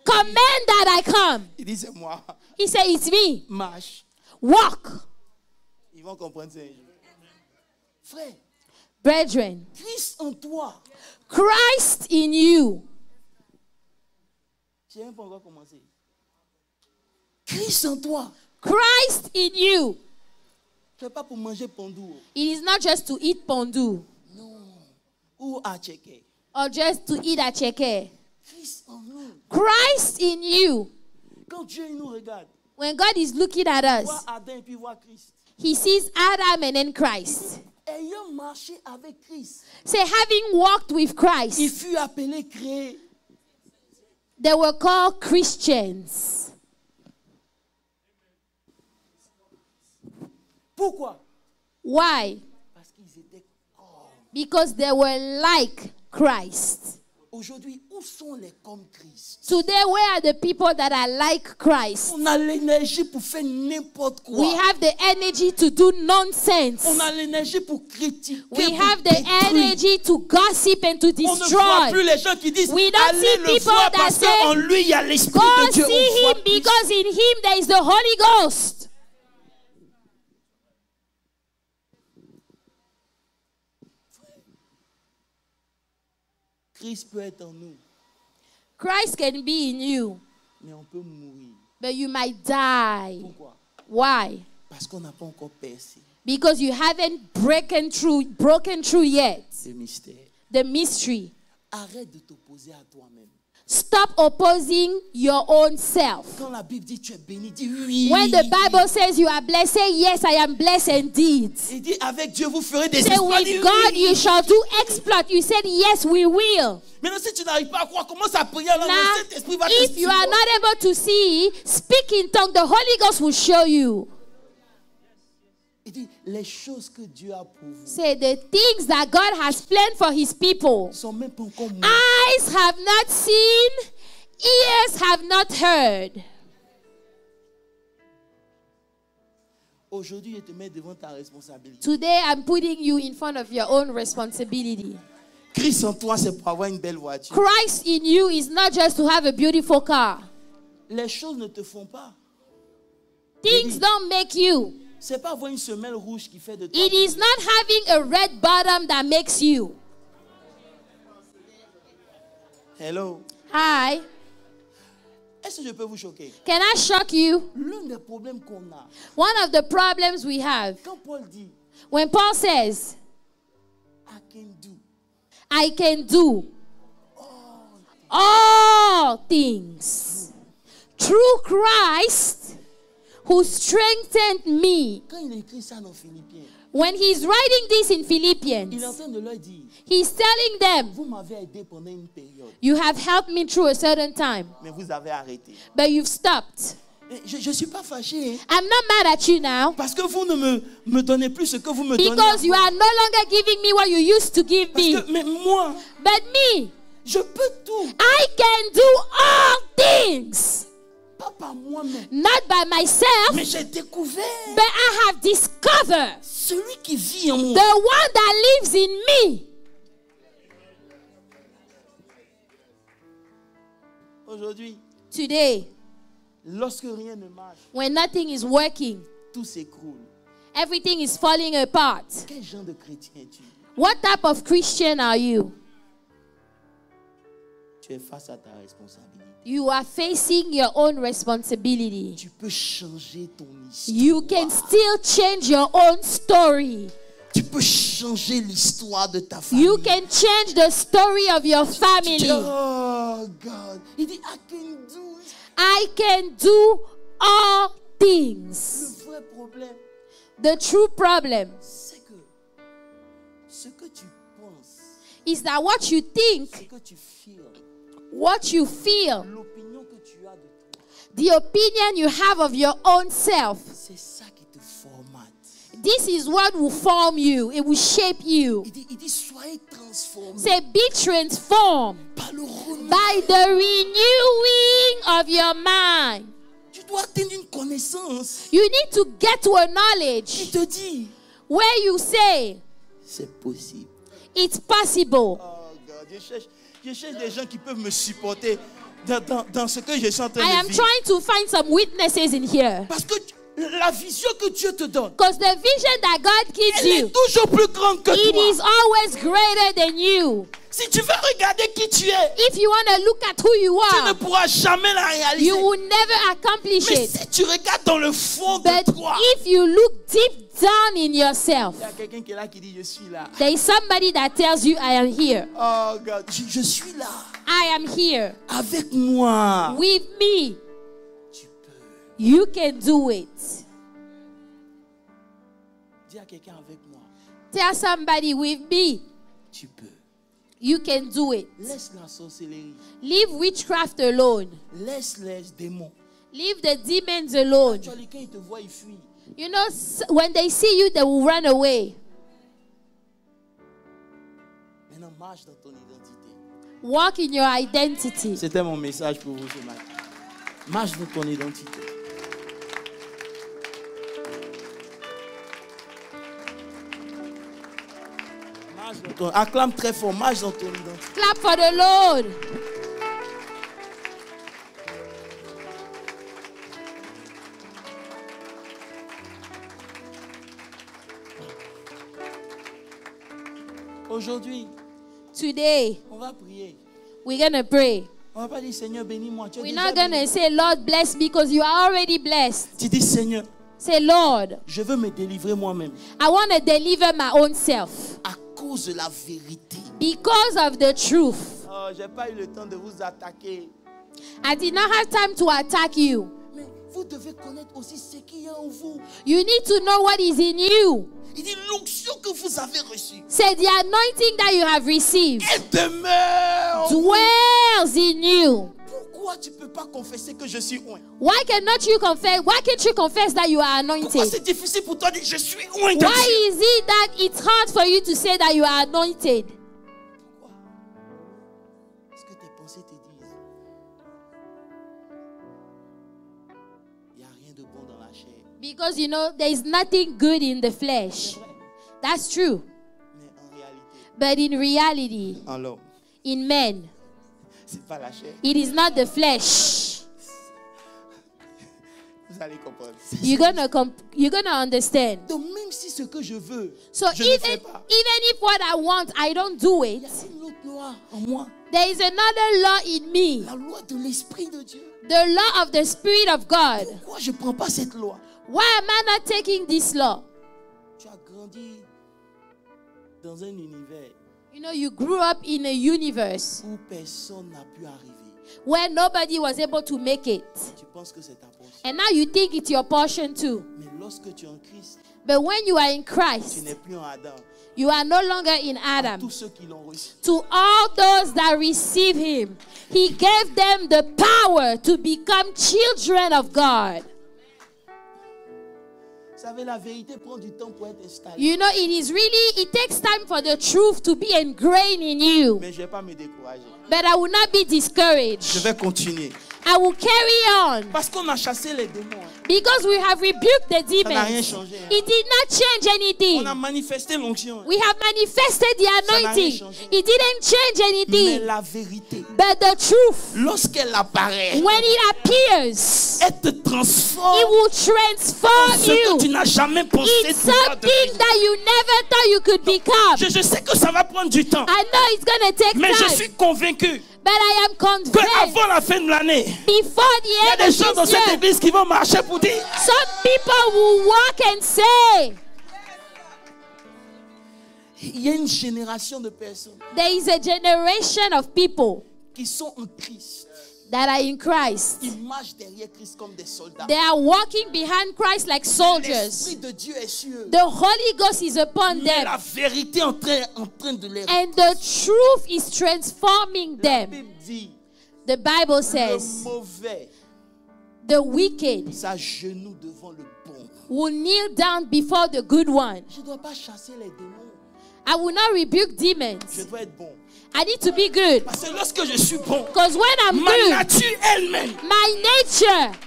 S2: command that I come.
S1: il dit c'est moi.
S2: He said, it's me.
S1: Marche.
S2: Walk.
S1: Ils vont comprendre ça un jour. Frère,
S2: Brethren,
S1: Christ en toi.
S2: Christ in you.
S1: Je n'ai même pas encore commencé. Christ en toi.
S2: Christ in you.
S1: Ce n'est pas pour manger pondou.
S2: It is not just to eat pondu
S1: Non. Ou à checker.
S2: or just to eat acheke.
S1: Christ en nous.
S2: Christ in you.
S1: Quand Dieu il nous regarde,
S2: When God is looking at
S1: il
S2: us,
S1: voit Adam et puis il voit Christ.
S2: he sees Adam and then Christ.
S1: Ayant marché avec Christ,
S2: Say, having walked with
S1: il
S2: Christ,
S1: fut appelé, créé.
S2: they were called Christians.
S1: Pourquoi?
S2: Why?
S1: Parce qu'ils étaient comme.
S2: Because they were like Christ.
S1: Aujourd'hui, où sont les comme Christ?
S2: Today, where are the people that are like Christ?
S1: On a l'énergie pour faire n'importe quoi.
S2: We have the energy to do nonsense.
S1: On a l'énergie pour critiquer.
S2: We
S1: pour
S2: have the
S1: détruire.
S2: energy to gossip and to
S1: On ne voit
S2: destroy.
S1: plus les gens qui disent
S2: We don't
S1: allez
S2: see
S1: le
S2: people
S1: voir
S2: that
S1: parce
S2: say,
S1: qu'en lui il y a l'Esprit
S2: Go
S1: de Dieu.
S2: see
S1: On voit
S2: him
S1: plus.
S2: because in him there is the Holy Ghost.
S1: Christ peut être en nous,
S2: Christ can be in you,
S1: mais on peut mourir.
S2: but you might die.
S1: Pourquoi?
S2: Why?
S1: Parce qu'on n'a pas encore percé
S2: Because you haven't broken through yet.
S1: ce mystère.
S2: The mystery.
S1: Arrête de t'opposer à toi-même.
S2: Stop opposing your own self.
S1: Quand la Bible dit tu es béni, dis oui.
S2: When the Bible says you are blessed, say yes, I am blessed indeed.
S1: Il dit avec Dieu vous ferez des
S2: Say
S1: exploits. Dis
S2: with God
S1: oui.
S2: you shall do exploit. You said yes, we will.
S1: Maintenant si tu n'arrives pas à croire, commence à prier alors
S2: Now,
S1: le Saint-Esprit va te
S2: if you are not able to see, speak in tongue. The Holy Ghost will show you.
S1: Il dit les choses que Dieu a pour vous
S2: Say the things that God has planned for his people.
S1: ne sont même pas encore mortes.
S2: Eyes have not seen, ears have not heard.
S1: Aujourd'hui, je te mets devant ta responsabilité.
S2: Today I'm putting you in front of your own responsibility.
S1: Christ en toi, c'est pour avoir une belle voiture.
S2: Christ in you is not just to have a beautiful car.
S1: Les choses ne te font pas.
S2: Things don't make you.
S1: C'est pas avoir une semelle rouge qui fait de toi.
S2: It is not having a red bottom that makes you.
S1: Hello.
S2: Hi.
S1: Est-ce que je peux vous choquer?
S2: Can I shock you?
S1: L'un des problèmes qu'on a,
S2: One of the problems we have,
S1: quand Paul dit
S2: when Paul says,
S1: I can do,
S2: I can do all things through Christ who strengthened me.
S1: quand il écrit ça dans Philippiens,
S2: When he's writing this in
S1: il est en
S2: Philippians,
S1: train de leur dire,
S2: he's telling them,
S1: vous m'avez aidé pendant une période,
S2: you have helped me through a certain time,
S1: mais vous avez arrêté.
S2: but you've stopped.
S1: Et je ne suis pas fâché, hein,
S2: I'm not mad at you now
S1: parce que vous ne me donnez plus ce que vous me donnez.
S2: because you are no longer giving me what you used to give
S1: Parce
S2: me.
S1: que, mais moi,
S2: But me,
S1: je peux tout,
S2: I can do all things.
S1: pas par moi-même,
S2: Not by myself,
S1: mais j'ai découvert
S2: but I have discovered
S1: celui qui vit en moi.
S2: the one that lives in me.
S1: Aujourd'hui,
S2: Today,
S1: lorsque rien ne marche,
S2: when nothing is working,
S1: tout s'écroule.
S2: everything is falling apart.
S1: Quel genre de chrétien es-tu?
S2: What type of Christian are you?
S1: Tu es face à ta responsabilité.
S2: You are facing your own responsibility.
S1: Tu peux changer ton histoire.
S2: You can still change your own story.
S1: Tu peux changer l'histoire de ta famille.
S2: You can change the story of your family.
S1: Oh God. Il dit, I can do it.
S2: I can do all things.
S1: Le vrai problème,
S2: The true problem
S1: c'est que ce que tu penses,
S2: is that what you
S1: ce
S2: think,
S1: que tu feels,
S2: what you feel,
S1: l'opinion que tu as de toi,
S2: the opinion you have of your own self,
S1: c'est ça qui te formate.
S2: this is what will form you. It will shape you.
S1: Il dit soyez transformés
S2: Say, be transformed
S1: par le renouvellement.
S2: by the renewing of your mind.
S1: Tu dois atteindre une connaissance
S2: You need to get to a
S1: qui
S2: knowledge
S1: te dit,
S2: where you say,
S1: c'est possible.
S2: it's possible.
S1: Oh God, je cherche des gens qui peuvent me supporter dans ce que je suis en train
S2: I
S1: de
S2: am
S1: vivre.
S2: trying to find some witnesses in here.
S1: Parce que la vision que Dieu te donne,
S2: Because the vision that God gives
S1: elle est
S2: you,
S1: toujours plus grande que
S2: it
S1: toi.
S2: is always greater than you.
S1: Si tu veux regarder qui tu es,
S2: If you want to look at who you
S1: tu ne
S2: are,
S1: pourras jamais la réaliser.
S2: you will never accomplish
S1: Mais
S2: it.
S1: si tu regardes dans le fond
S2: But
S1: de toi,
S2: if you look deep down in yourself,
S1: il y a quelqu'un qui est là qui dit je suis là.
S2: there is somebody that tells you, I am here.
S1: Oh God, je suis là.
S2: I am here.
S1: Avec moi.
S2: With me,
S1: Tu peux.
S2: you can do it.
S1: Dis à quelqu'un avec moi.
S2: Tell somebody, with me,
S1: Tu peux.
S2: you can do it.
S1: Laisse la sorcellerie.
S2: Leave witchcraft alone.
S1: Laisse les démons.
S2: Leave the demons alone.
S1: Actually, quand ils te voient, ils fuient.
S2: You know, when they see you, they will run away.
S1: Maintenant, marche dans ton identité.
S2: Walk in your identity.
S1: C'était mon message pour vous ce matin. Marche dans ton identité. Acclame très fort, marche dans ton identité.
S2: Clap for the Lord.
S1: Aujourd'hui,
S2: Today,
S1: on va prier.
S2: we're going to pray.
S1: On va pas dire Seigneur bénis-moi. Tu es
S2: We're
S1: déjà
S2: not going
S1: béni.
S2: to say, Lord, bless me, because you are already blessed.
S1: Tu dis Seigneur,
S2: Say, Lord,
S1: je veux me délivrer moi-même
S2: I want to deliver my own self
S1: à cause de la vérité.
S2: because of the truth.
S1: Oh, j'ai pas eu le temps de vous attaquer.
S2: I did not have time to attack you.
S1: Mais vous devez connaître aussi ce qu'il y a en vous.
S2: You need to know what is in you.
S1: Il dit l'onction que vous avez reçue.
S2: Say, the anointing that you have received
S1: Elle demeure en vous.
S2: dwells in you.
S1: Pourquoi tu ne peux pas confesser que je suis oint?
S2: Why cannot you confess? Why can't you confess that you are
S1: Pourquoi
S2: anointed?
S1: c'est difficile pour toi de dire je suis oint de
S2: Why
S1: Dieu?
S2: is it that it's hard for you to say that you are anointed?
S1: Pourquoi? Parce que tes pensées te disent il n'y a rien de bon dans la chair.
S2: Because you know there is nothing good in the flesh.
S1: C'est vrai.
S2: That's true.
S1: Mais en réalité,
S2: But in reality,
S1: en l'homme,
S2: in men,
S1: c'est pas la chair.
S2: it is not the flesh.
S1: Vous allez comprendre.
S2: You're gonna understand.
S1: Donc même si ce que je veux,
S2: So
S1: je ne fais
S2: even
S1: pas,
S2: if what I want, I don't do
S1: il
S2: it,
S1: y a une autre loi en moi.
S2: there is another law in me,
S1: La loi de l'Esprit de Dieu.
S2: the law of the Spirit of God.
S1: Pourquoi je ne prends pas cette loi?
S2: Why am I not taking this law?
S1: Tu as grandi dans un univers
S2: You know, you grew up in a universe
S1: où personne n'a pu arriver.
S2: where nobody was able to make it.
S1: Tu penses que c'est ta portion.
S2: And now you think it's your portion too.
S1: Mais lorsque tu es en Christ,
S2: But when you are in
S1: tu
S2: Christ,
S1: n'es plus en Adam.
S2: you are no longer in
S1: À
S2: Adam.
S1: tous ceux qui l'ont reçu.
S2: To all those that receive him, he gave them the power to become children of God.
S1: Vous savez, la vérité prend du temps pour être installée.
S2: You know, it takes time for the truth to be ingrained in you.
S1: Mais je ne vais pas me décourager.
S2: But I will not be
S1: Je
S2: discouraged.
S1: vais continuer.
S2: I will carry on
S1: Parce qu'on a chassé les démons.
S2: because we have rebuked the
S1: Ça n'a rien
S2: demons.
S1: changé. Hein.
S2: It did not change
S1: On
S2: anything.
S1: a manifesté l'onction.
S2: We have manifested the
S1: Ça n'a rien
S2: anointing.
S1: changé.
S2: It didn't change
S1: Mais
S2: anything.
S1: la vérité,
S2: But the truth,
S1: lorsqu'elle apparaît,
S2: when it appears,
S1: elle te
S2: it
S1: transforme
S2: will
S1: en
S2: transform
S1: ce que tu
S2: you.
S1: n'as jamais pensé
S2: It's
S1: pouvoir
S2: something
S1: devenir.
S2: that you never thought you could become.
S1: Je sais que ça va prendre du temps.
S2: I know it's going to take
S1: Mais je
S2: time,
S1: suis convaincu
S2: but I am convinced
S1: qu'avant la fin de l'année,
S2: before
S1: il y
S2: the
S1: a
S2: end
S1: des
S2: of
S1: gens dans
S2: this
S1: cette
S2: year,
S1: église qui vont marcher pour dire
S2: some people will walk and say,
S1: il y a une génération de personnes
S2: there is a generation of people
S1: qui sont en Christ.
S2: that are in Christ.
S1: Ils marchent derrière Christ comme des soldats.
S2: They are walking behind Christ like soldiers.
S1: L'Esprit de Dieu est sur eux.
S2: The Holy Ghost is upon
S1: Mais
S2: them,
S1: la vérité est en train de les
S2: and the truth is transforming
S1: La
S2: them.
S1: Bible dit,
S2: The Bible
S1: le
S2: says
S1: mauvais
S2: the wicked
S1: s'agenouille devant le bon.
S2: will kneel down before the good one.
S1: Je ne dois pas chasser les démons.
S2: I will not rebuke
S1: Je
S2: demons.
S1: dois être bon.
S2: I need to be good.
S1: Parce que lorsque je suis bon,
S2: Because when I'm
S1: ma
S2: good,
S1: nature elle-même
S2: my nature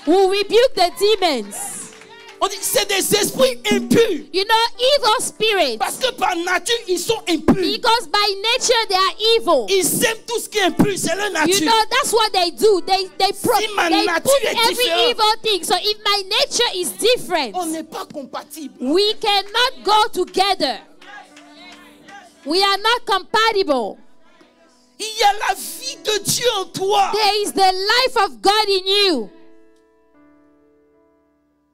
S2: will rebuke the demons.
S1: On dit c'est des esprits impurs.
S2: You know, evil spirits.
S1: Parce que par nature, ils sont impurs.
S2: Because by nature they are evil.
S1: Ils aiment tout ce qui est impur. C'est leur
S2: You
S1: nature.
S2: know, that's what they do. They
S1: Si ma
S2: they
S1: nature
S2: put
S1: est
S2: every
S1: différente,
S2: evil thing. So if my nature is different,
S1: on n'est pas compatible.
S2: we cannot go together. We are not compatible.
S1: Il y a la vie de Dieu en toi.
S2: There is the life of God in you.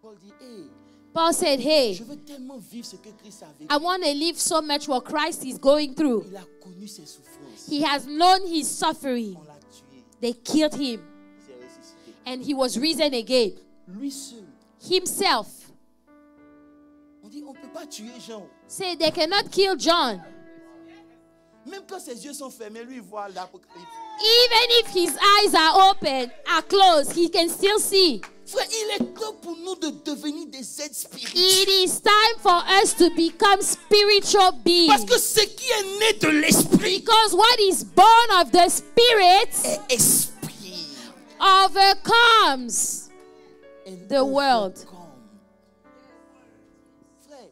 S1: Paul dit, hey,
S2: Paul said, hey,
S1: je veux tellement vivre ce que Christ a vécu.
S2: I want to live so much what Christ is going through.
S1: Il a connu ses souffrances.
S2: He has known his suffering.
S1: On l'a tué.
S2: They killed him,
S1: Il s'est ressuscité.
S2: and he was risen again.
S1: Lui seul.
S2: Himself.
S1: On dit, on ne peut pas tuer Jean.
S2: Say they cannot kill John.
S1: Même quand ses yeux sont fermés, lui, il voit l'Apocalypse.
S2: Even if his eyes are open, are closed, he can still see.
S1: Frère, il est temps pour nous de devenir des êtres spirituels.
S2: It is time for us to become spiritual beings.
S1: Parce que ce qui est né de l'esprit
S2: Because what is born of the Spirit
S1: est esprit.
S2: overcomes
S1: And
S2: the world.
S1: overcome. Frère,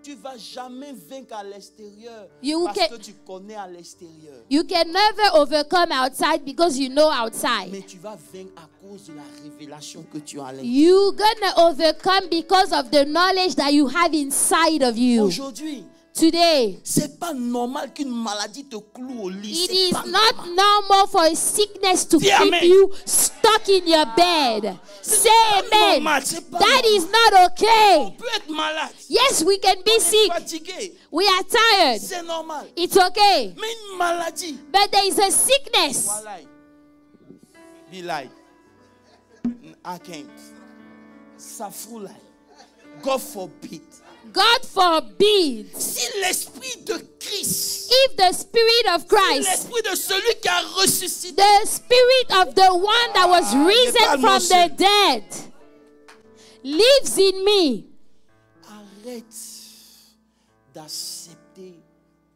S1: tu vas jamais vaincre à l'extérieur
S2: You
S1: parce
S2: can-
S1: que tu connais à l'extérieur.
S2: You can never overcome outside because you know outside.
S1: Mais tu vas vaincre à cause de la révélation que tu as à l'intérieur.
S2: You're gonna overcome because of the knowledge that you have inside of you.
S1: Aujourd'hui,
S2: Today,
S1: c'est pas normal qu'une maladie te cloue au lit.
S2: it
S1: C'est
S2: is
S1: pas
S2: not
S1: normal.
S2: normal for a sickness to
S1: Dis
S2: keep
S1: amen.
S2: you stuck in your bed. Say
S1: pas
S2: amen.
S1: normal, c'est pas
S2: That
S1: normal.
S2: is not okay.
S1: On peut être malade.
S2: Yes, we can be
S1: On est
S2: sick.
S1: fatigué.
S2: We are tired.
S1: C'est normal.
S2: It's okay.
S1: Mais une maladie.
S2: But there is a sickness.
S1: Voilà. Be like. I can't. Safrou like. God forbid.
S2: God forbid.
S1: Si l'esprit de Christ,
S2: If the Spirit of Christ,
S1: l'esprit de celui qui a ressuscité,
S2: the Spirit of the one that was risen
S1: pas
S2: from
S1: annoncé.
S2: the dead, lives in me,
S1: arrête d'accepter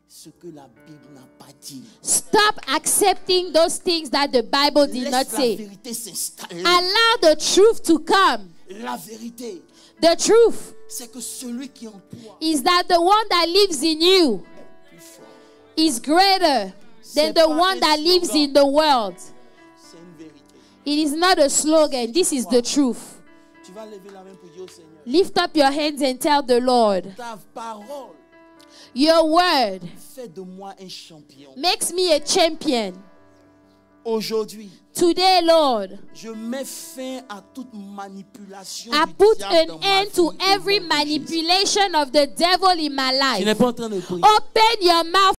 S1: ce que la Bible n'a pas dit.
S2: stop accepting those things that the Bible did
S1: Laisse
S2: not
S1: la
S2: say.
S1: vérité s'installer.
S2: Allow the truth to come.
S1: La vérité,
S2: The truth
S1: c'est que celui qui est en toi
S2: is that the one that lives in you
S1: est plus fort.
S2: is greater than the one that lives in the world.
S1: C'est une vérité.
S2: It is not a slogan. This is the truth.
S1: Tu vas lever la main pour dire au Seigneur,
S2: Lift up your hands and tell the Lord,
S1: ta parole
S2: your word
S1: fait de moi un champion.
S2: makes me a champion.
S1: Aujourd'hui,
S2: Today, Lord,
S1: je mets fin à toute manipulation
S2: I
S1: du
S2: put
S1: diable
S2: an
S1: dans ma
S2: end to
S1: vie au
S2: every
S1: nom de Jésus.
S2: manipulation of the devil in my
S1: Tu
S2: life.
S1: n'es pas en train de prier.
S2: Open your mouth